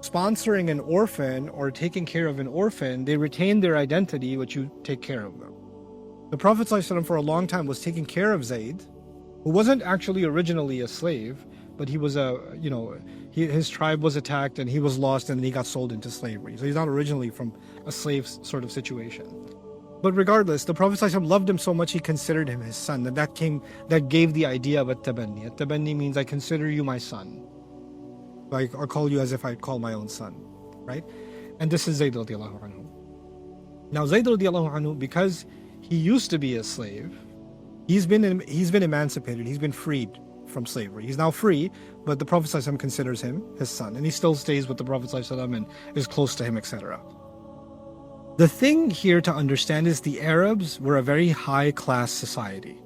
sponsoring an orphan or taking care of an orphan, they retain their identity, but you take care of them. The Prophet ﷺ for a long time was taking care of Zayd, who wasn't actually originally a slave, but he was his tribe was attacked and he was lost and he got sold into slavery. So he's not originally from a slave sort of situation. But regardless, the Prophet ﷺ loved him so much he considered him his son, and that gave the idea of at-tabanni. At-tabanni means I consider you my son. I call you as if I'd call my own son, right? And this is Zayd radiallahu anhu. Now Zayd radiallahu anhu, because He used to be a slave. He's been emancipated. He's been freed from slavery. He's now free, but the Prophet ﷺ considers him his son, and he still stays with the Prophet ﷺ and is close to him, etc. The thing here to understand is the Arabs were a very high class society.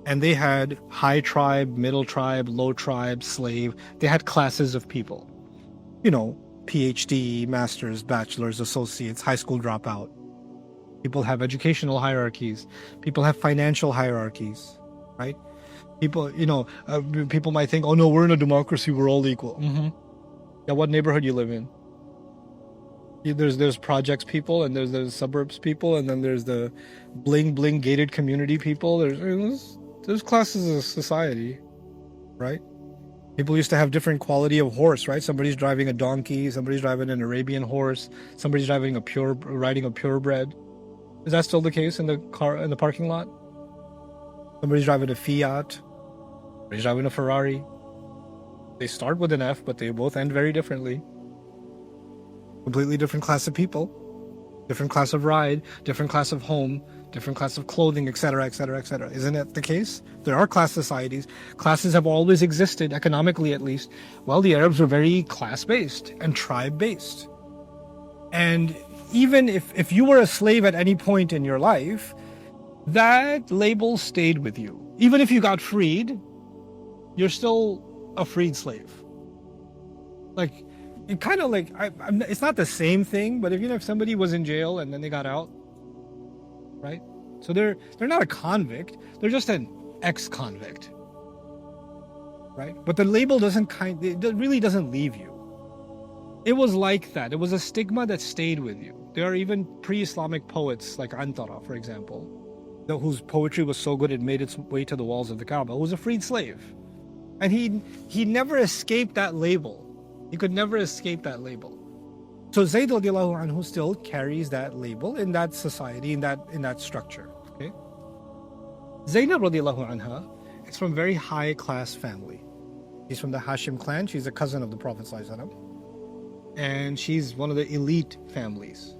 And they had high tribe, middle tribe, low tribe, slave. They had classes of people. You know, PhD, masters, bachelors, associates, high school dropout. People have educational hierarchies. People have financial hierarchies, right? People, people might think, oh no, we're in a democracy, we're all equal. Yeah, what neighborhood you live in? There's projects people, and there's suburbs people, and then there's the bling bling gated community people. There's classes of society, right? People used to have different quality of horse, right? Somebody's driving a donkey, somebody's driving an Arabian horse, somebody's riding a purebred. Is that still the case in the parking lot? Somebody's driving a Fiat, somebody's driving a Ferrari. They start with an F, but they both end very differently. Completely different class of people, different class of ride, different class of home, different class of clothing, etc., etc., etc. Isn't it the case? There are class societies. Classes have always existed, economically at least. Well, the Arabs were very class-based and tribe-based. And even if you were a slave at any point in your life, that label stayed with you. Even if you got freed, you're still a freed slave. Like, it kind of like, it's not the same thing, but if somebody was in jail and then they got out, right? So they're not a convict, they're just an ex-convict, right? But the label it really doesn't leave you. It was like that. It was a stigma that stayed with you. There are even pre-Islamic poets like Antara, for example, whose poetry was so good it made its way to the walls of the Kaaba, who was a freed slave. And he never escaped that label. He could never escape that label. So Zayd radiallahu anhu still carries that label in that society, in that structure. Okay. Zaynab radiallahu anha is from a very high class family. She's from the Hashim clan. She's a cousin of the Prophet ﷺ. And she's one of the elite families.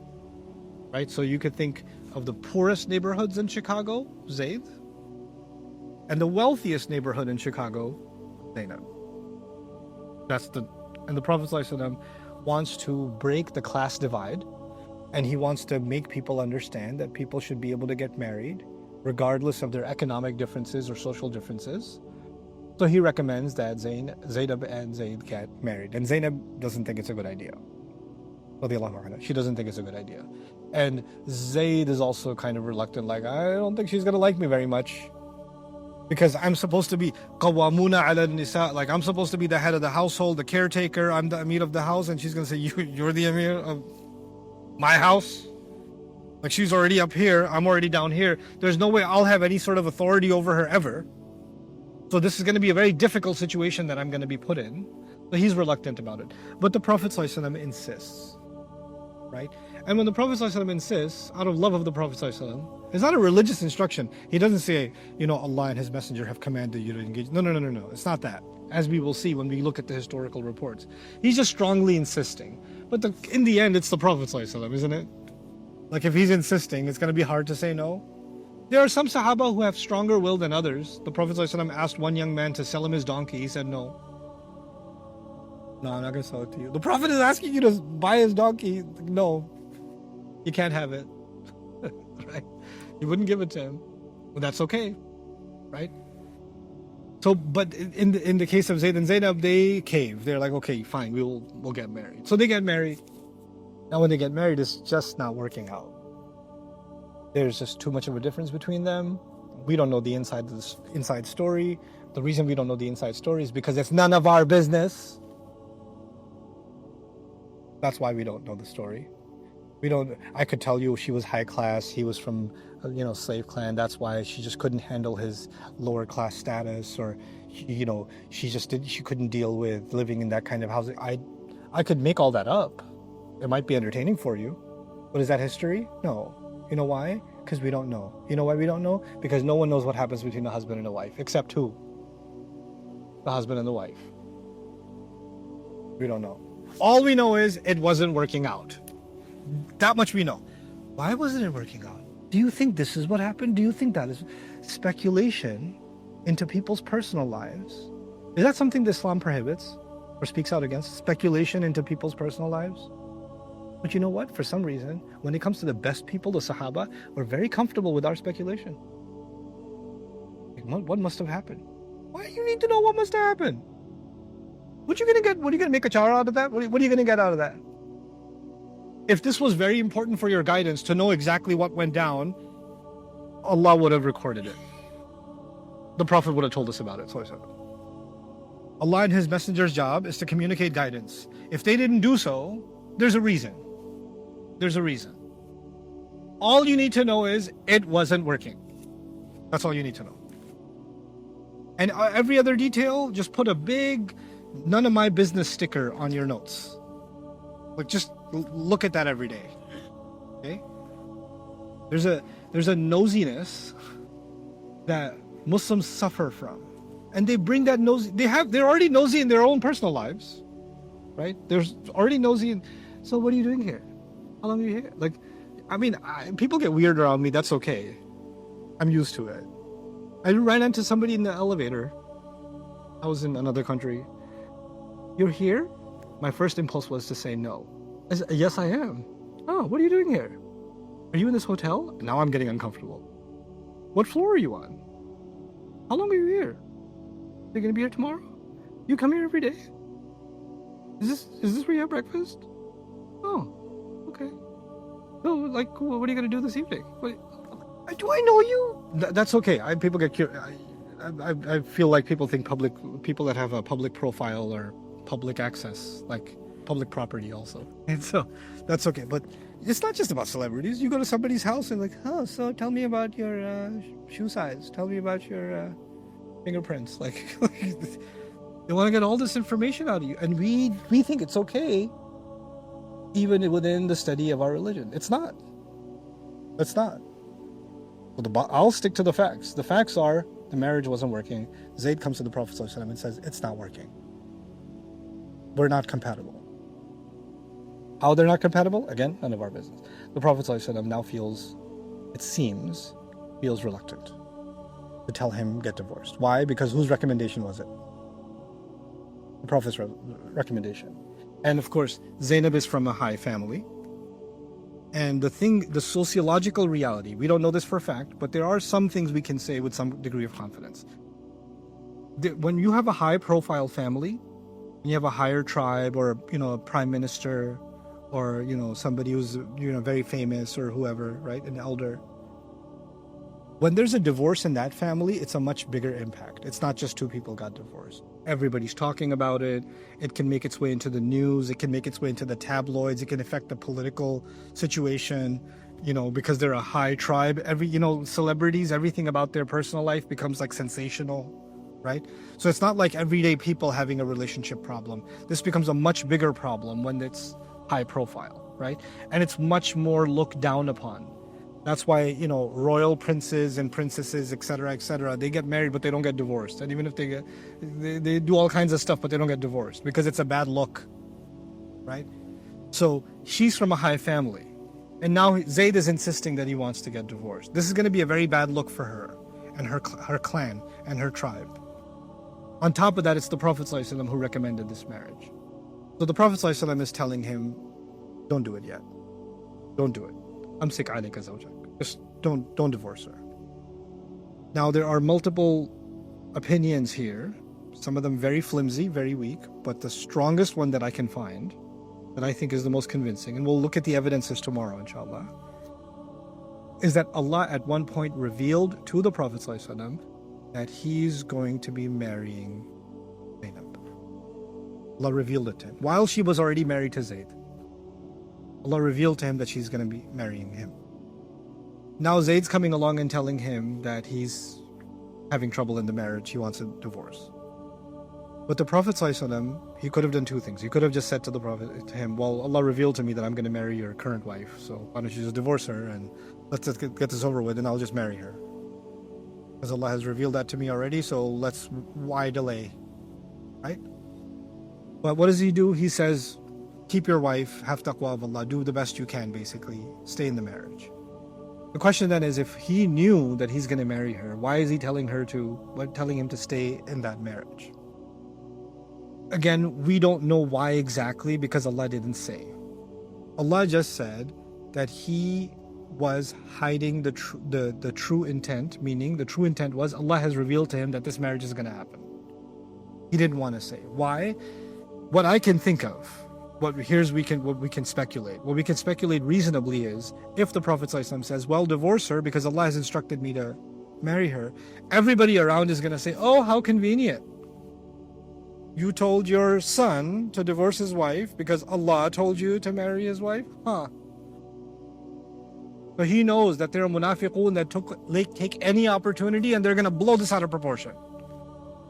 Right? So you could think of the poorest neighborhoods in Chicago, Zayd, and the wealthiest neighborhood in Chicago, Zaynab. And the Prophet ﷺ wants to break the class divide, and he wants to make people understand that people should be able to get married regardless of their economic differences or social differences. So he recommends that Zaynab and Zayd get married. And Zaynab doesn't think it's a good idea. She doesn't think it's a good idea. And Zayd is also kind of reluctant, like, I don't think she's going to like me very much. Because I'm supposed to be qawwamuna ala nisa, like I'm supposed to be the head of the household, the caretaker, I'm the Amir of the house, and she's going to say, you're the Amir of my house? Like, she's already up here, I'm already down here. There's no way I'll have any sort of authority over her ever. So this is going to be a very difficult situation that I'm going to be put in. So he's reluctant about it. But the Prophet ﷺ insists, right? And when the Prophet ﷺ insists, out of love of the Prophet ﷺ, it's not a religious instruction. He doesn't say, Allah and His Messenger have commanded you to engage. No. It's not that. As we will see when we look at the historical reports. He's just strongly insisting. But in the end, it's the Prophet ﷺ, isn't it? Like, if he's insisting, it's going to be hard to say no. There are some Sahaba who have stronger will than others. The Prophet ﷺ asked one young man to sell him his donkey. He said no. No, I'm not going to sell it to you. The Prophet is asking you to buy his donkey. No, you can't have it. Right? He wouldn't give it to him. But that's okay, right? So, but in the case of Zayd and Zaynab, they cave. They're like, okay, fine, we'll get married. So they get married. Now when they get married, it's just not working out. There's just too much of a difference between them. We don't know the inside story. The reason we don't know the inside story is because it's none of our business. That's why we don't know the story. I could tell you she was high class, he was from, slave clan. That's why she just couldn't handle his lower class status, or, she couldn't deal with living in that kind of housing. I could make all that up. It might be entertaining for you. But is that history? No. You know why? Because we don't know. You know why we don't know? Because no one knows what happens between a husband and a wife. Except who? The husband and the wife. We don't know. All we know is it wasn't working out. That much we know. Why wasn't it working out? Do you think this is what happened? Do you think that is speculation into people's personal lives? Is that something that Islam prohibits or speaks out against? Speculation into people's personal lives? But you know what? For some reason, when it comes to the best people, the Sahaba, we're very comfortable with our speculation. What must have happened? Why do you need to know what must have happened? What you gonna get? What are you gonna make a chara out of that? What are you gonna get out of that? If this was very important for your guidance to know exactly what went down, Allah would have recorded it. The Prophet would have told us about it. Allah and His Messenger's job is to communicate guidance. If they didn't do so, there's a reason. There's a reason. All you need to know is it wasn't working. That's all you need to know. And every other detail, just put a big none of my business sticker on your notes. Like, just look at that every day. Okay? There's a nosiness that Muslims suffer from. And they bring that nosy, they're already nosy in their own personal lives. Right? There's already nosy in, so what are you doing here? How long are you here? Like, I mean, people get weird around me, that's okay. I'm used to it. I ran into somebody in the elevator. I was in another country. You're here? My first impulse was to say no. I said, yes, I am. Oh, what are you doing here? Are you in this hotel? Now I'm getting uncomfortable. What floor are you on? How long are you here? Are you going to be here tomorrow? You come here every day? Is this where you have breakfast? Oh, okay. So, like, what are you going to do this evening? Do I know you? That's okay. People get curious. I feel like people think people that have a public profile or public access, like public property also. And so that's okay. But it's not just about celebrities. You go to somebody's house and like, oh, so tell me about your shoe size. Tell me about your fingerprints. Like, they want to get all this information out of you. And we think it's okay even within the study of our religion. It's not. It's not. I'll stick to the facts. The facts are the marriage wasn't working. Zayd comes to the Prophet ﷺ and says, it's not working. We're not compatible. How they're not compatible? Again, none of our business. The Prophet ﷺ now feels reluctant to tell him get divorced. Why? Because whose recommendation was it? The Prophet's recommendation. And of course, Zaynab is from a high family. And the sociological reality, we don't know this for a fact, but there are some things we can say with some degree of confidence. When you have a high profile family, you have a higher tribe or, a prime minister or, somebody who's, very famous or whoever, right? An elder. When there's a divorce in that family, it's a much bigger impact. It's not just two people got divorced. Everybody's talking about it. It can make its way into the news. It can make its way into the tabloids. It can affect the political situation, because they're a high tribe. Celebrities, everything about their personal life becomes like sensational, right? So it's not like everyday people having a relationship problem. This becomes a much bigger problem when it's high profile, right? And it's much more looked down upon. That's why, royal princes and princesses, etc., they get married, but they don't get divorced. And even if they do all kinds of stuff, but they don't get divorced because it's a bad look, right? So she's from a high family. And now Zayd is insisting that he wants to get divorced. This is going to be a very bad look for her and her clan and her tribe. On top of that, it's the Prophet ﷺ who recommended this marriage. So the Prophet ﷺ is telling him, don't do it yet. Don't do it. Amsik alayka zawjak. Just don't divorce her. Now there are multiple opinions here, some of them very flimsy, very weak, but the strongest one that I can find, that I think is the most convincing, and we'll look at the evidences tomorrow inshallah, is that Allah at one point revealed to the Prophet ﷺ that he's going to be marrying Zaynab. Allah revealed it to him while she was already married to Zayd. Allah revealed to him that she's going to be marrying him. Now Zayd's coming along and telling him that he's having trouble in the marriage, he wants a divorce. But the Prophet ﷺ, he could have done two things. He could have just said to him, well, Allah revealed to me that I'm going to marry your current wife, so why don't you just divorce her and let's just get this over with and I'll just marry her. Because Allah has revealed that to me already, so why delay, right? But what does he do? He says, keep your wife, have taqwa of Allah, do the best you can basically, stay in the marriage. The question then is, if he knew that he's going to marry her, why is he telling him to stay in that marriage? Again, we don't know why exactly, because Allah didn't say. Allah just said that he was hiding the true intent, meaning the true intent was Allah has revealed to him that this marriage is going to happen. He didn't want to say. Why? What I can think of, what we can speculate. What we can speculate reasonably is, if the Prophet ﷺ says, well, divorce her because Allah has instructed me to marry her, everybody around is going to say, oh, how convenient. You told your son to divorce his wife because Allah told you to marry his wife? Huh. So he knows that there are munafiqun that take any opportunity, and they're going to blow this out of proportion.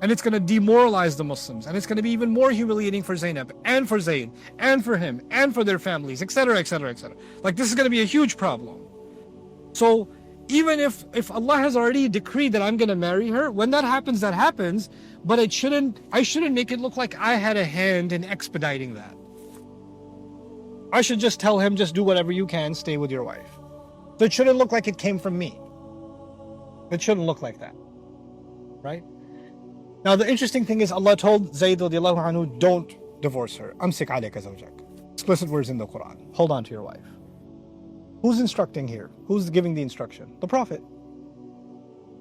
And it's going to demoralize the Muslims. And it's going to be even more humiliating for Zaynab and for Zayd and for him and for their families, etc., etc., etc. Like, this is going to be a huge problem. So even if Allah has already decreed that I'm going to marry her, when that happens, that happens. But I shouldn't make it look like I had a hand in expediting that. I should just tell him, just do whatever you can, stay with your wife. So it shouldn't look like it came from me. It shouldn't look like that. Right? Now, the interesting thing is, Allah told Zayd radiallahu anhu, don't divorce her. Amsik alayka zawjak. Explicit words in the Quran. Hold on to your wife. Who's instructing here? Who's giving the instruction? The Prophet.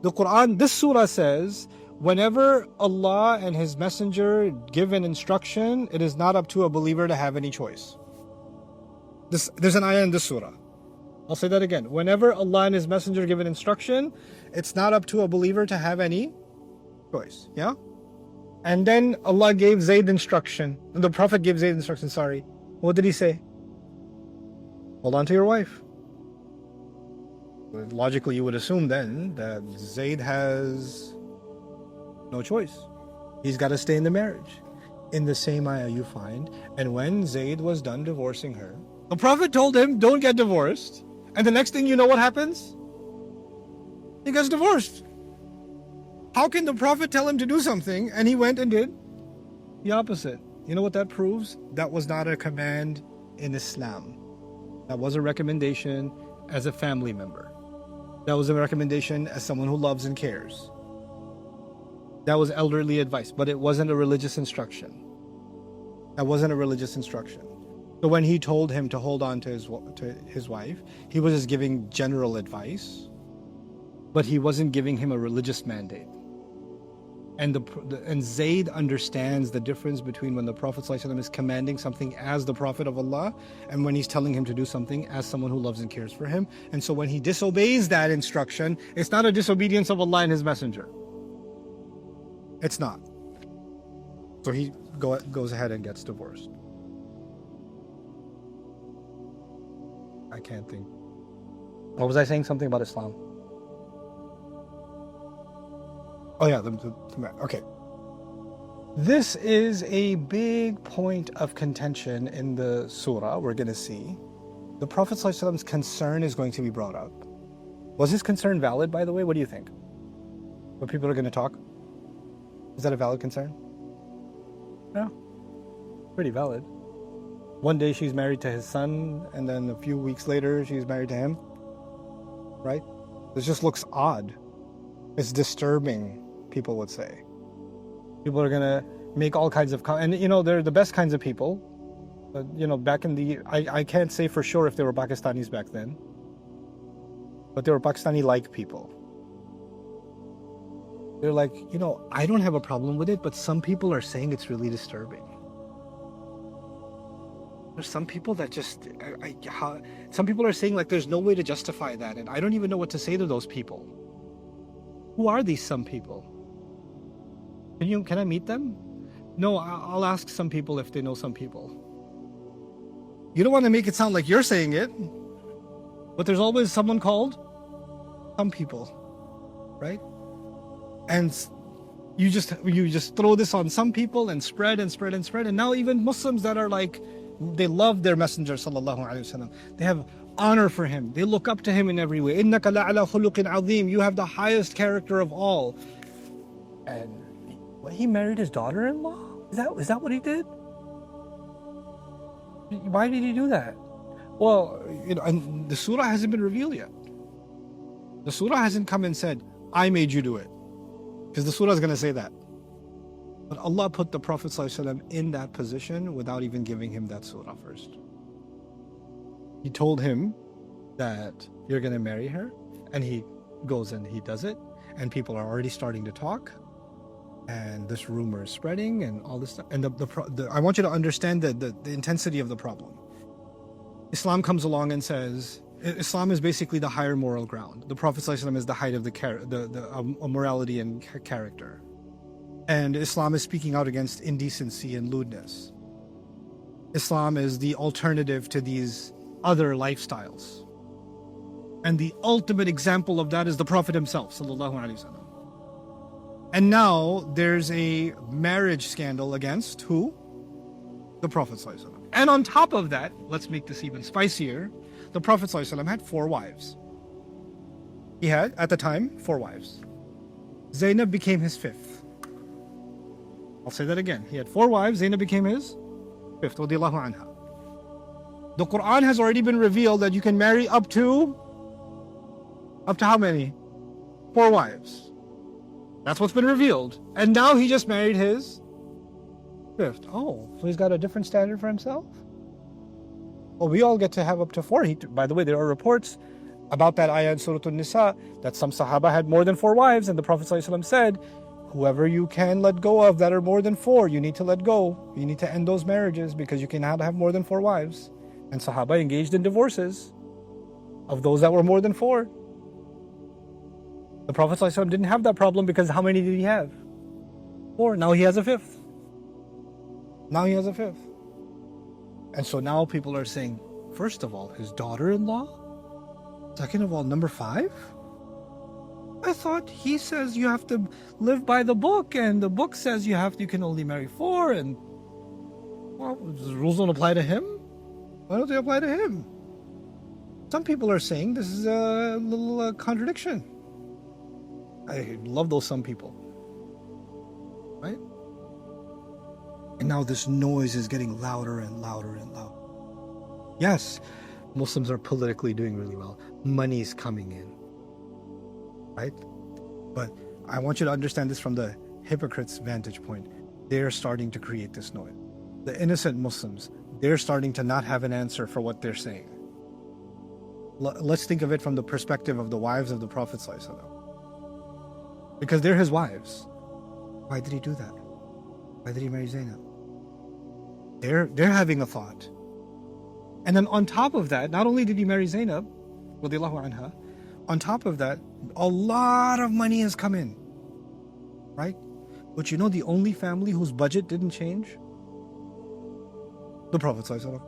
The Quran, this surah says, whenever Allah and His Messenger give an instruction, it is not up to a believer to have any choice. There's an ayah in this surah. I'll say that again. Whenever Allah and His Messenger give an instruction, it's not up to a believer to have any choice. Yeah? And then Allah gave Zayd instruction. The Prophet gave Zayd instruction, sorry. What did he say? Hold on to your wife. Logically, you would assume then that Zayd has no choice. He's got to stay in the marriage. In the same ayah you find, and when Zayd was done divorcing her, the Prophet told him, don't get divorced. And the next thing you know, what happens? He gets divorced. How can the Prophet tell him to do something and he went and did the opposite? You know what that proves? That was not a command in Islam. That was a recommendation as a family member. That was a recommendation as someone who loves and cares. That was elderly advice, but it wasn't a religious instruction. That wasn't a religious instruction. So when he told him to hold on to his wife, he was just giving general advice, but he wasn't giving him a religious mandate. And Zayd understands the difference between when the Prophet ﷺ is commanding something as the Prophet of Allah, and when he's telling him to do something as someone who loves and cares for him. And so when he disobeys that instruction, it's not a disobedience of Allah and His Messenger. It's not. So he goes ahead and gets divorced. I can't think. What was I saying? Something about Islam. Oh yeah, okay. This is a big point of contention in the surah. We're going to see. The Prophet ﷺ's concern is going to be brought up. Was his concern valid, by the way? What do you think? What people are going to talk? Is that a valid concern? Yeah, pretty valid. One day she's married to his son, and then a few weeks later she's married to him. Right? This just looks odd. It's disturbing, people would say. People are going to make all kinds of... And, you know, they're the best kinds of people. But, you know, back in the... I can't say for sure if they were Pakistanis back then. But they were Pakistani-like people. They're like, you know, I don't have a problem with it, but some people are saying it's really disturbing. There's some people that just... some people are saying, like, there's no way to justify that. And I don't even know what to say to those people. Who are these some people? Can I meet them? No, I'll ask some people if they know some people. You don't want to make it sound like you're saying it, but there's always someone called some people, right? And you just throw this on some people and spread and spread and spread. And now even Muslims that are like, they love their Messenger sallallahu alaihi wasallam. They have honor for him. They look up to him in every way. إِنَّكَ لَعَلَى خُلُقٍ عَظِيمٍ. You have the highest character of all. And what, he married his daughter-in-law? Is that what he did? Why did he do that? Well, you know, and the surah hasn't been revealed yet. The surah hasn't come and said, I made you do it. Because the surah is going to say that. But Allah put the Prophet ﷺ in that position without even giving him that surah first. He told him that you're going to marry her, and he goes and he does it, and people are already starting to talk, and this rumor is spreading and all this stuff. And I want you to understand the intensity of the problem. Islam comes along and says, Islam is basically the higher moral ground. The Prophet ﷺ is the height of the morality and character. And Islam is speaking out against indecency and lewdness. Islam is the alternative to these other lifestyles. And the ultimate example of that is the Prophet himself, sallallahu alaihi wasallam. And now there's a marriage scandal against who? The Prophet sallallahu alaihi wasallam. And on top of that, let's make this even spicier, the Prophet sallallahu alaihi wasallam had 4 wives. He had, at the time, 4 wives. Zaynab became his 5th. I'll say that again. He had 4 wives, Zaynab became his 5th, radiyallahu anha. The Quran has already been revealed that you can marry up to how many? 4 wives. That's what's been revealed. And now he just married his 5th. Oh, so he's got a different standard for himself? Well, we all get to have up to 4. By the way, there are reports about that ayah in Surah Al-Nisa that some Sahaba had more than 4 wives, and the Prophet ﷺ said, whoever you can let go of that are more than 4, you need to let go. You need to end those marriages because you cannot have more than 4 wives. And Sahaba engaged in divorces of those that were more than 4. The Prophet ﷺ didn't have that problem because how many did he have? 4. Now he has a 5th. Now he has a 5th. And so now people are saying, first of all, his daughter-in-law? Second of all, number 5? I thought he says you have to live by the book, and the book says you can only marry 4, and well, the rules don't apply to him? Why don't they apply to him? Some people are saying this is a little contradiction. I love those some people, right? And now this noise is getting louder and louder and louder. Yes, Muslims are politically doing really well. Money's coming in, right? But I want you to understand this from the hypocrites' vantage point. They're starting to create this noise. The innocent Muslims, they're starting to not have an answer for what they're saying. Let's think of it from the perspective of the wives of the Prophet ﷺ. Because they're his wives. Why did he do that? Why did he marry Zaynab? They're having a thought. And then on top of that, not only did he marry Zaynab, radiyallahu anha, on top of that, a lot of money has come in. Right? But you know the only family whose budget didn't change? The Prophet ﷺ.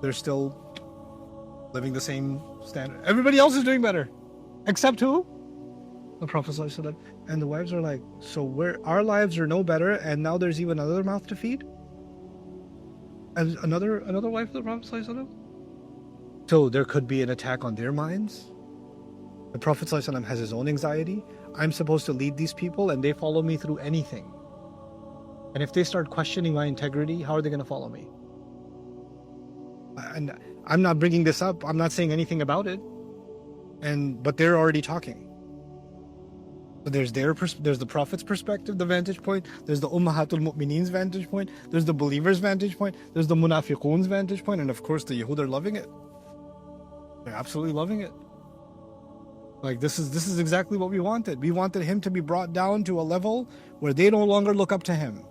They're still living the same standard. Everybody else is doing better. Except who? The Prophet ﷺ. And the wives are like, so our lives are no better, and now there's even another mouth to feed? And another wife of the Prophet ﷺ? So there could be an attack on their minds. The Prophet ﷺ has his own anxiety. I'm supposed to lead these people, and they follow me through anything. And if they start questioning my integrity, how are they going to follow me? And I'm not bringing this up. I'm not saying anything about it. But they're already talking. So there's the Prophet's perspective, the vantage point. There's the Ummahatul Mu'mineen's vantage point. There's the believers' vantage point. There's the Munafiqun's vantage point. And of course, the Yahud are loving it. They're absolutely loving it. Like, this is exactly what we wanted. We wanted him to be brought down to a level where they no longer look up to him.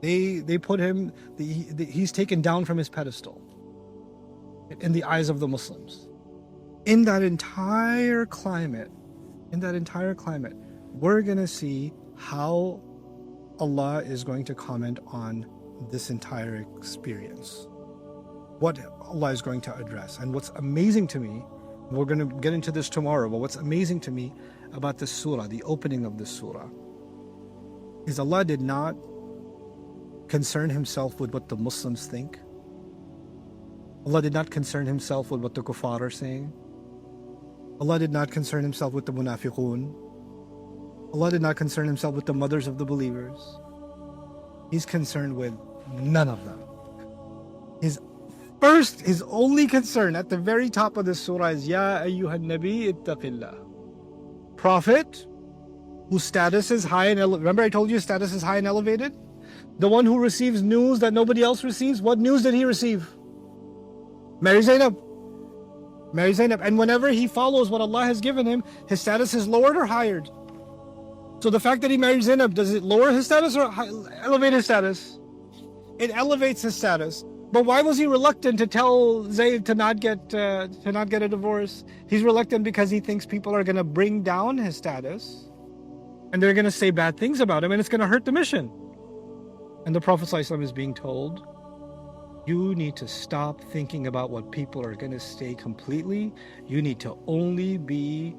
They put him, he's taken down from his pedestal in the eyes of the Muslims. In that entire climate, we're going to see how Allah is going to comment on this entire experience. What Allah is going to address. And what's amazing to me, we're going to get into this tomorrow, but what's amazing to me about this surah, the opening of this surah, is Allah did not concern himself with what the Muslims think. Allah did not concern himself with what the kuffar are saying. Allah did not concern himself with the munafiqun. Allah did not concern himself with the mothers of the believers. He's concerned with none of them. His First, his only concern at the very top of this surah is Ya ayyuhan nabi ittaqillah. Prophet, whose status is high and elevated. Remember I told you his status is high and elevated? The one who receives news that nobody else receives. What news did he receive? Marry Zaynab. Marry Zaynab. And whenever he follows what Allah has given him, his status is lowered or higher. So the fact that he married Zaynab, does it lower his status or elevate his status? It elevates his status. But why was he reluctant to tell Zayd to not get a divorce? He's reluctant because he thinks people are going to bring down his status and they're going to say bad things about him and it's going to hurt the mission. And the Prophet ﷺ is being told, you need to stop thinking about what people are going to say completely. You need to only be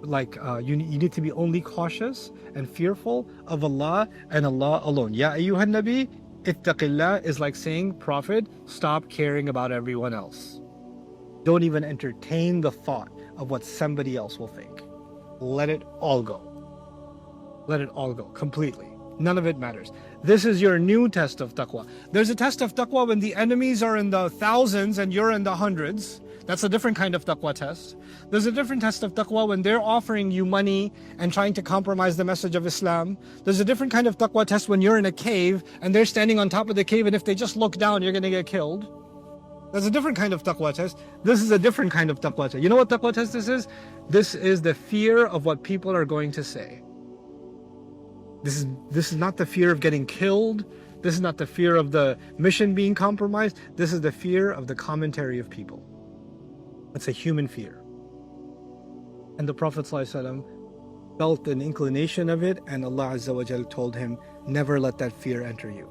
you need to be only cautious and fearful of Allah and Allah alone. Ya ayyuhan nabi ittaqillah is like saying, Prophet, stop caring about everyone else. Don't even entertain the thought of what somebody else will think. Let it all go. Let it all go completely. None of it matters. This is your new test of taqwa. There's a test of taqwa when the enemies are in the thousands and you're in the hundreds. That's a different kind of taqwa test. There's a different test of taqwa when they're offering you money and trying to compromise the message of Islam. There's a different kind of taqwa test when you're in a cave and they're standing on top of the cave and if they just look down, you're going to get killed. There's a different kind of taqwa test. This is a different kind of taqwa test. You know what taqwa test this is? This is the fear of what people are going to say. This is not the fear of getting killed. This is not the fear of the mission being compromised. This is the fear of the commentary of people. It's a human fear. And the Prophet ﷺ felt an inclination of it, and Allah Azza wa Jal told him, never let that fear enter you.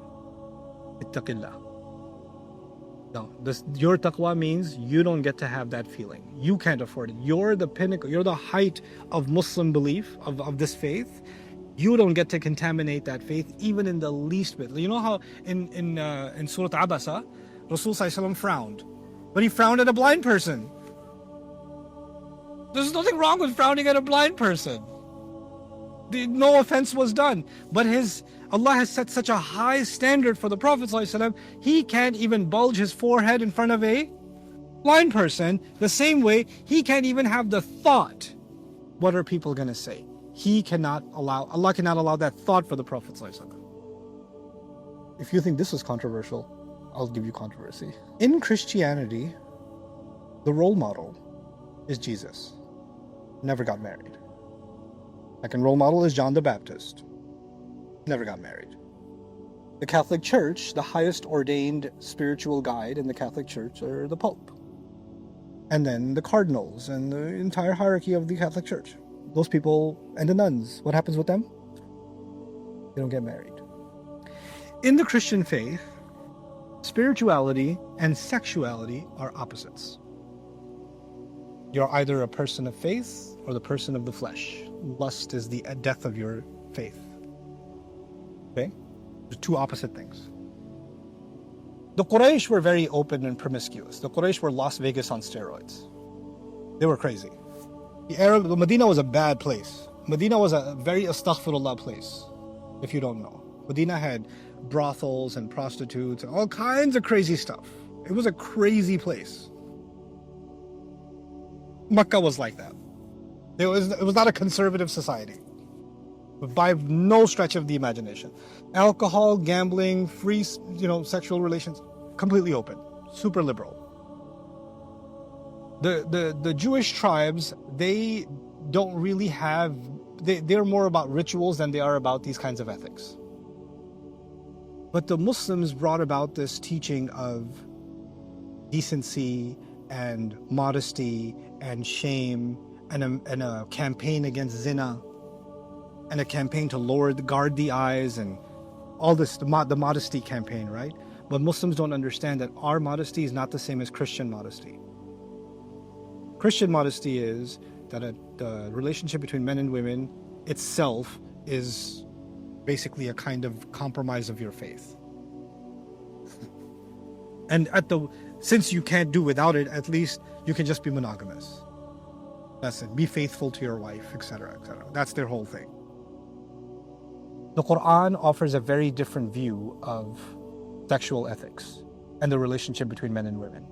Ittaqillah. No, your taqwa means you don't get to have that feeling. You can't afford it. You're the pinnacle, you're the height of Muslim belief, of this faith. You don't get to contaminate that faith even in the least bit. You know how in Surah Abasa, Rasul ﷺ frowned, but he frowned at a blind person. There's nothing wrong with frowning at a blind person. No offense was done. But Allah has set such a high standard for the Prophet ﷺ, he can't even bulge his forehead in front of a blind person. The same way, he can't even have the thought, what are people going to say? Allah cannot allow that thought for the Prophet ﷺ. If you think this is controversial, I'll give you controversy. In Christianity, the role model is Jesus. Never got married. Second role model is John the Baptist. Never got married. The Catholic Church, the highest ordained spiritual guide in the Catholic Church are the Pope. And then the cardinals and the entire hierarchy of the Catholic Church. Those people and the nuns, what happens with them? They don't get married. In the Christian faith, spirituality and sexuality are opposites. You're either a person of faith or the person of the flesh. Lust is the death of your faith. Okay? There's two opposite things. The Quraysh were very open and promiscuous. The Quraysh were Las Vegas on steroids. They were crazy. Medina was a bad place. Medina was a very astaghfirullah place, if you don't know. Medina had brothels and prostitutes and all kinds of crazy stuff. It was a crazy place. Makkah was like that. It was not a conservative society, by no stretch of the imagination. Alcohol, gambling, free, sexual relations, completely open, super liberal. The Jewish tribes, they don't really have, they're more about rituals than they are about these kinds of ethics. But the Muslims brought about this teaching of decency and modesty and shame and a campaign against zina and a campaign to guard the eyes and all this, the modesty campaign, right? But Muslims don't understand that our modesty is not the same as Christian modesty. Christian modesty is that the relationship between men and women itself is basically a kind of compromise of your faith. And since you can't do without it, at least you can just be monogamous. That's it. Be faithful to your wife, etc., etc. That's their whole thing. The Quran offers a very different view of sexual ethics. and the relationship between men and women.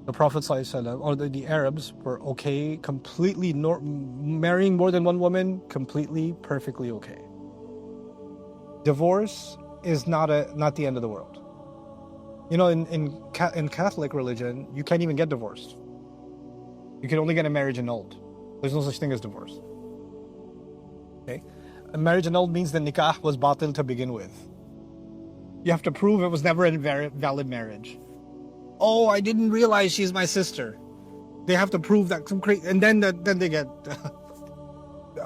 The Prophet ﷺ, or the Arabs were okay, completely marrying more than one woman, completely, perfectly okay. Divorce is not the end of the world. You know, in Catholic religion, you can't even get divorced. You can only get a marriage annulled. There's no such thing as divorce. Okay? A marriage annulled means the nikah was batil to begin with. You have to prove it was never a valid marriage. Oh, I didn't realize she's my sister. They have to prove that some crazy, and then they get,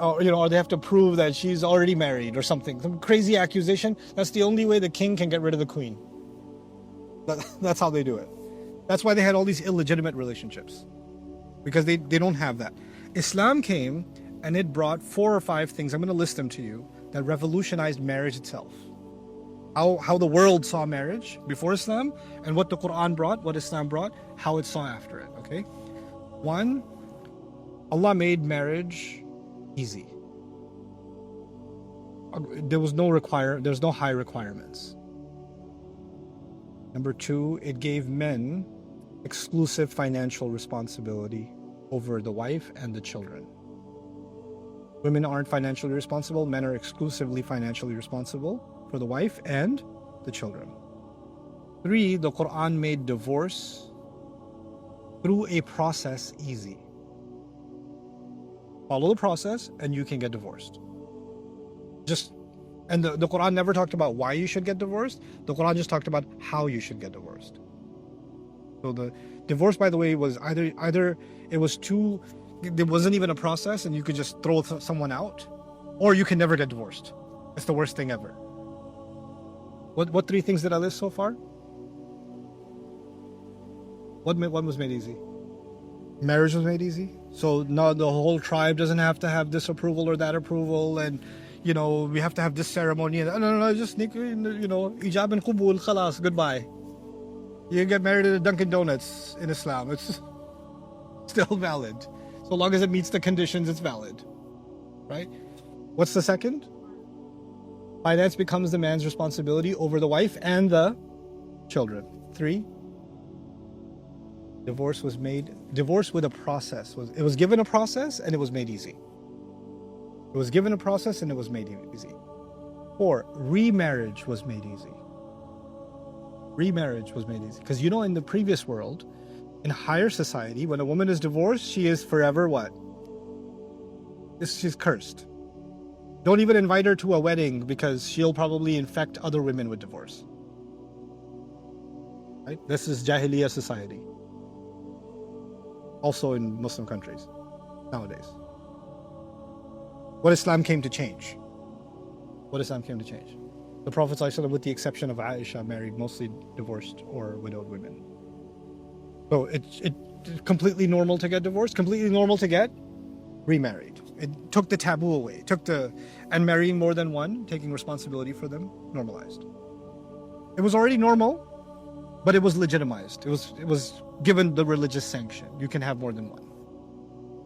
or they have to prove that she's already married or something. Some crazy accusation. That's the only way the king can get rid of the queen. That's how they do it. That's why they had all these illegitimate relationships, because they don't have that. Islam came and it brought 4 or 5 things. I'm going to list them to you that revolutionized marriage itself. How the world saw marriage before Islam, and what the Quran brought, what Islam brought, how it saw after it. Okay, 1, Allah made marriage easy. There's no high requirements. Number 2, it gave men exclusive financial responsibility over the wife and the children. Women aren't financially responsible, men are exclusively financially responsible for the wife and the children. 3, the Quran made divorce through a process easy. Follow the process and you can get divorced. And the Quran never talked about why you should get divorced. The Quran just talked about how you should get divorced. So the divorce, by the way, was either it wasn't even a process and you could just throw someone out, or you can never get divorced. It's the worst thing ever. What 3 things did I list so far? What was made easy? Marriage was made easy. So now the whole tribe doesn't have to have this approval or that approval, and we have to have this ceremony. No, just ijab and qubul, khalas, goodbye. You can get married at a Dunkin' Donuts in Islam. It's still valid. So long as it meets the conditions, it's valid. Right? What's the second? Finance becomes the man's responsibility over the wife and the children. 3, divorce with a process. It was given a process and it was made easy. It was given a process and it was made easy. 4, remarriage was made easy. Remarriage was made easy. Because in the previous world, in higher society, when a woman is divorced, she is forever what? She's cursed. Don't even invite her to a wedding because she'll probably infect other women with divorce. Right? This is Jahiliyyah society. Also in Muslim countries nowadays. What Islam came to change? The Prophet ﷺ, with the exception of Aisha, married mostly divorced or widowed women. So it's completely normal to get divorced, completely normal to get remarried. It took the taboo away, and marrying more than one, taking responsibility for them, normalized. It was already normal, but it was legitimized. It was given the religious sanction. You can have more than one.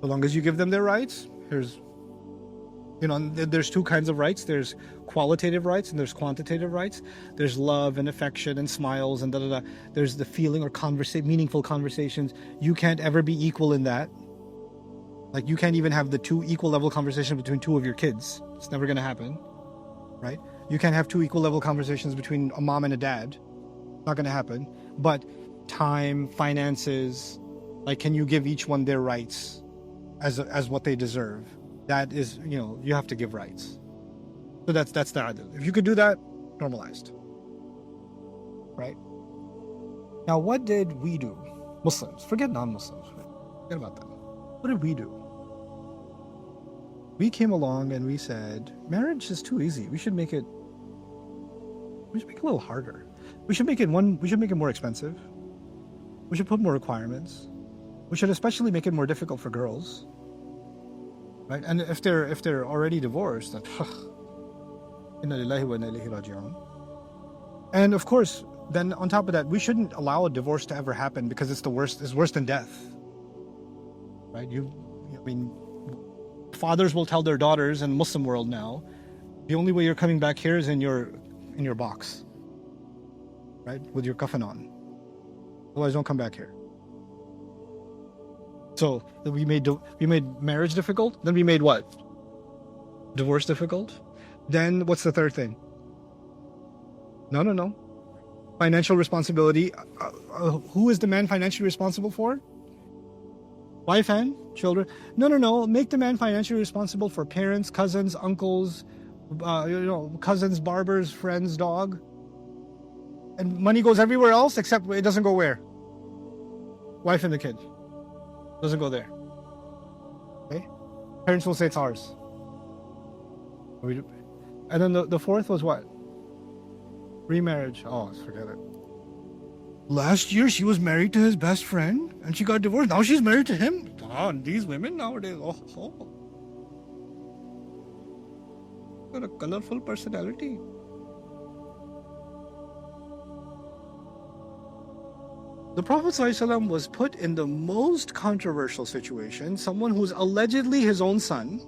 So long as you give them their rights, there's 2 kinds of rights. There's qualitative rights and there's quantitative rights. There's love and affection and smiles and da-da-da. There's the feeling or meaningful conversations. You can't ever be equal in that. Like, you can't even have the 2 equal level conversations between 2 of your kids. It's never going to happen, right? You can't have 2 equal level conversations between a mom and a dad. Not going to happen. But time, finances, like, can you give each one their rights as what they deserve? That is, you have to give rights. So that's the adl. If you could do that, normalized. Right? Now, what did we do? Muslims, forget non-Muslims. Forget about that. What did we do? We came along and we said, marriage is too easy. We should make it a little harder. We should make it more expensive. We should put more requirements. We should especially make it more difficult for girls. Right? And if they're already divorced, then inna lillahi wa inna ilayhi raji'un. And of course, then on top of that, we shouldn't allow a divorce to ever happen because it's worse than death. Right? Fathers will tell their daughters in the Muslim world now, the only way you're coming back here is in your box. right? With your kafan on. Otherwise, don't come back here. So we made marriage difficult. Then we made what? Divorce difficult. Then what's the third thing? No. Financial responsibility. Who is the man financially responsible for? Wife and children. No. Make the man financially responsible for parents, cousins, uncles, cousins, barbers, friends, dog. And money goes everywhere else except it doesn't go where? Wife and the kid. Doesn't go there. Okay? Parents will say it's ours. And then the fourth was what? Remarriage. Oh, forget it. Last year she was married to his best friend and she got divorced. Now she's married to him. Oh, these women nowadays. Oh. Got a colorful personality. The Prophet ﷺ was put in the most controversial situation. Someone who's allegedly his own son,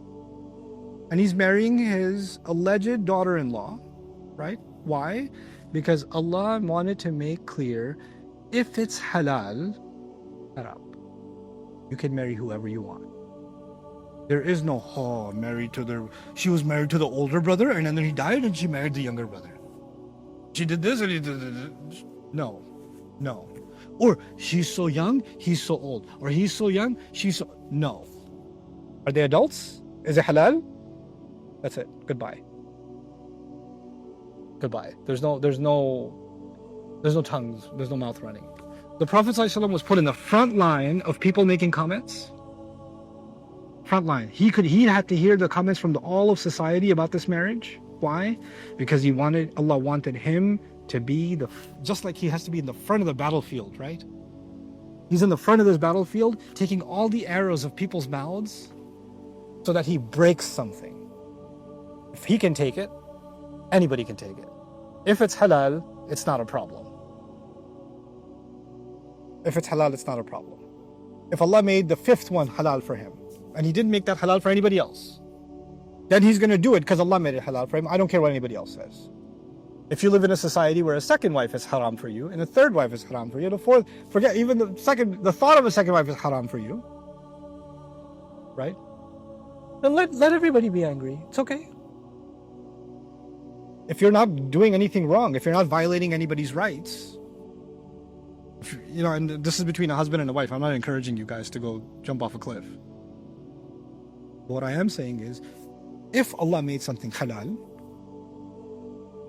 and he's marrying his alleged daughter-in-law, right? Why? Because Allah wanted to make clear, if it's halal, haram. You can marry whoever you want. There is no, she was married to the older brother and then he died and she married the younger brother. She did this and he did this. No. Or she's so young, he's so old. Or he's so young, she's so... No. Are they adults? Is it halal? That's it. Goodbye. There's no tongues. There's no mouth running. The Prophet ﷺ was put in the front line of people making comments. Front line. He'd have to hear the comments from all of society about this marriage. Why? Because Allah wanted him to be just like he has to be in the front of the battlefield, right? He's in the front of this battlefield, taking all the arrows of people's mouths so that he breaks something. If he can take it, anybody can take it. If it's halal, it's not a problem. If it's halal, it's not a problem. If Allah made the fifth one halal for him, and he didn't make that halal for anybody else, then he's going to do it because Allah made it halal for him. I don't care what anybody else says. If you live in a society where a second wife is haram for you, and a third wife is haram for you, the fourth, forget even the thought of a second wife is haram for you, right? Then let everybody be angry. It's okay. If you're not doing anything wrong, if you're not violating anybody's rights, and this is between a husband and a wife. I'm not encouraging you guys to go jump off a cliff. But what I am saying is, if Allah made something halal,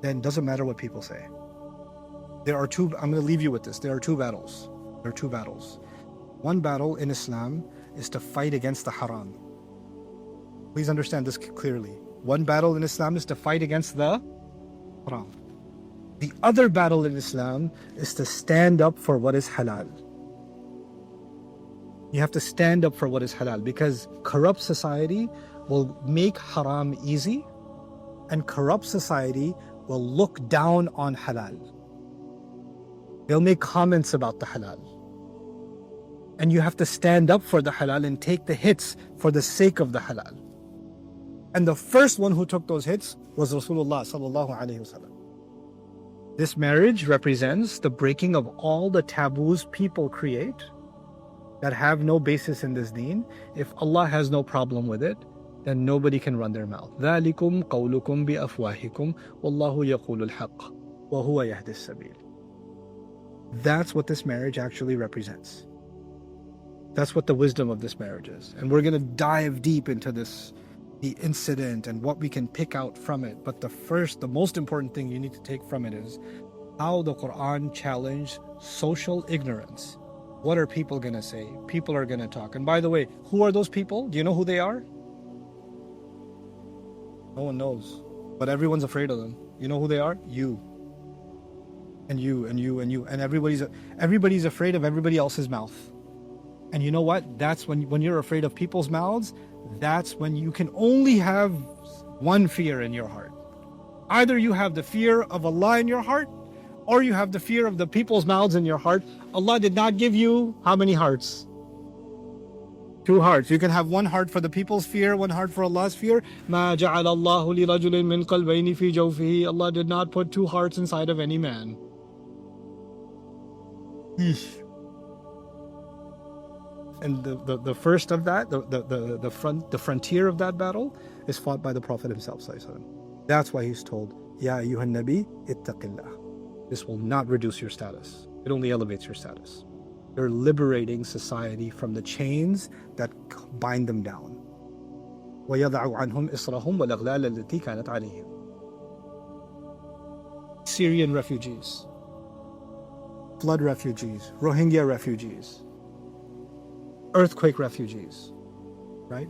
then it doesn't matter what people say. I'm going to leave you with this. There are two battles. One battle in Islam is to fight against the haram. Please understand this clearly. One battle in Islam is to fight against the haram. The other battle in Islam is to stand up for what is halal. You have to stand up for what is halal, because corrupt society will make haram easy, and corrupt society will look down on halal. They'll make comments about the halal. And you have to stand up for the halal and take the hits for the sake of the halal. And the first one who took those hits was Rasulullah sallallahu alaihi wasallam. This marriage represents the breaking of all the taboos people create that have no basis in this deen. If Allah has no problem with it, then nobody can run their mouth. ذَلِكُمْ قَوْلُكُمْ بِأَفْوَاهِكُمْ وَاللَّهُ يَقُولُ الْحَقَّ وَهُوَ يَهْدِي السَّبِيلَ. That's what this marriage actually represents. That's what the wisdom of this marriage is. And we're going to dive deep into this, the incident and what we can pick out from it. But the most important thing you need to take from it is how the Quran challenged social ignorance. What are people going to say? People are going to talk. And by the way, who are those people? Do you know who they are? No one knows. But everyone's afraid of them. You know who they are? You. And you, and you, and you. And everybody's afraid of everybody else's mouth. And you know what? That's when you're afraid of people's mouths, that's when you can only have one fear in your heart. Either you have the fear of Allah in your heart, or you have the fear of the people's mouths in your heart. Allah did not give you how many hearts? 2 hearts. You can have one heart for the people's fear, one heart for Allah's fear. مَا جَعَلَ اللَّهُ لِرَجُلٍ مِّن قَلْبَيْنِ فِي جَوْفِهِ. Allah did not put 2 hearts inside of any man. Yeesh. And the first of that, the frontier of that battle is fought by the Prophet himself. That's why he's told, Ya ayyuhan nabi ittaqillah. This will not reduce your status. It only elevates your status. You're liberating society from the chains that bind them down. وَيَضَعُ عَنْهُمْ إِصْرَهُمْ وَالْأَغْلَالَ الَّتِي كَانَتْ عَلَيْهِمْ. Syrian refugees, flood refugees, Rohingya refugees, earthquake refugees, right?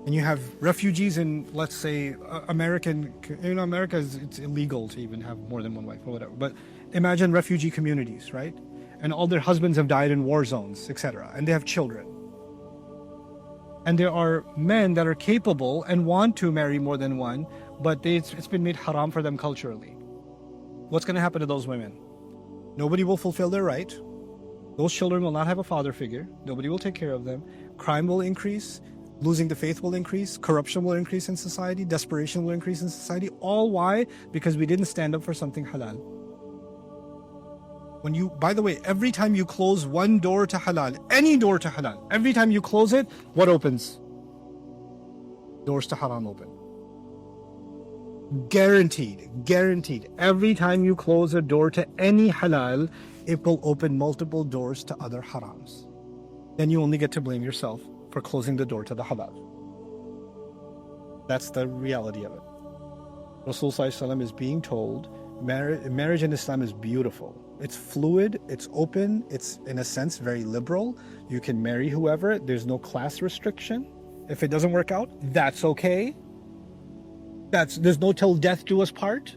And you have refugees in, let's say, American, America it's illegal to even have more than one wife or whatever, but imagine refugee communities, right? And all their husbands have died in war zones, etc. And they have children. And there are men that are capable and want to marry more than one, but it's been made haram for them culturally. What's going to happen to those women? Nobody will fulfill their right. Those children will not have a father figure. Nobody will take care of them. Crime will increase. Losing the faith will increase. Corruption will increase in society. Desperation will increase in society. All why? Because we didn't stand up for something halal. When you, by the way, every time you close one door to halal, any door to halal, every time you close it, what opens? Doors to haram open. Guaranteed, guaranteed. Every time you close a door to any halal, it will open multiple doors to other harams. Then you only get to blame yourself for closing the door to the halal. That's the reality of it. Rasulullah is being told, marriage in Islam is beautiful. It's fluid, it's open, it's in a sense very liberal. You can marry whoever, there's no class restriction. If it doesn't work out, that's okay. There's no till death do us part.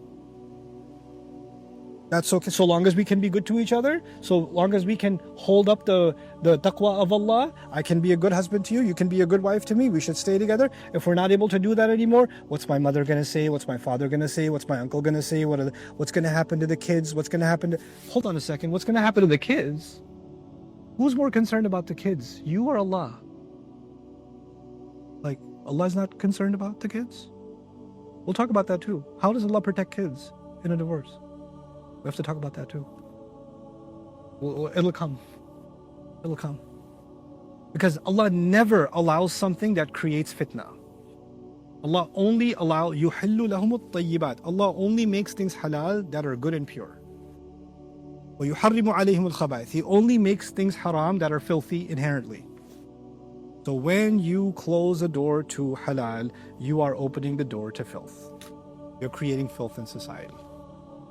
That's okay, so long as we can be good to each other, so long as we can hold up the taqwa of Allah. I can be a good husband to you, you can be a good wife to me, we should stay together. If we're not able to do that anymore, what's my mother going to say? What's my father going to say? What's my uncle going to say? What's going to happen to the kids? What's going to happen to... Hold on a second, what's going to happen to the kids? Who's more concerned about the kids, you or Allah? Like, Allah's not concerned about the kids? We'll talk about that too. How does Allah protect kids in a divorce? We have to talk about that too. It'll come. It'll come. Because Allah never allows something that creates fitna. Allah only يُحِلُّ لَهُمُ الطَّيِّبَاتِ. Allah only makes things halal that are good and pure. وَيُحَرِّمُ عَلَيْهِمُ الْخَبَائِثِ. He only makes things haram that are filthy inherently. So when you close a door to halal, you are opening the door to filth. You're creating filth in society.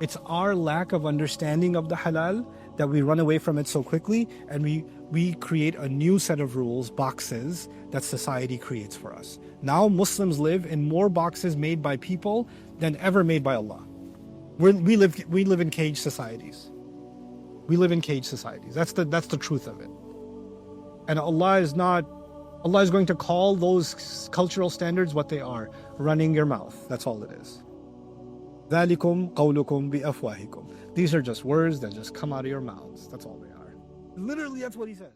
It's our lack of understanding of the halal that we run away from it so quickly, and we create a new set of rules, boxes, that society creates for us. Now Muslims live in more boxes made by people than ever made by Allah. We live in cage societies. We live in cage societies. That's the truth of it. And Allah is going to call those cultural standards what they are, running your mouth. That's all it is. ذَلِكُمْ قَوْلُكُمْ بِأَفْوَاهِكُمْ. These are just words that just come out of your mouths. That's all they are. Literally, that's what he says.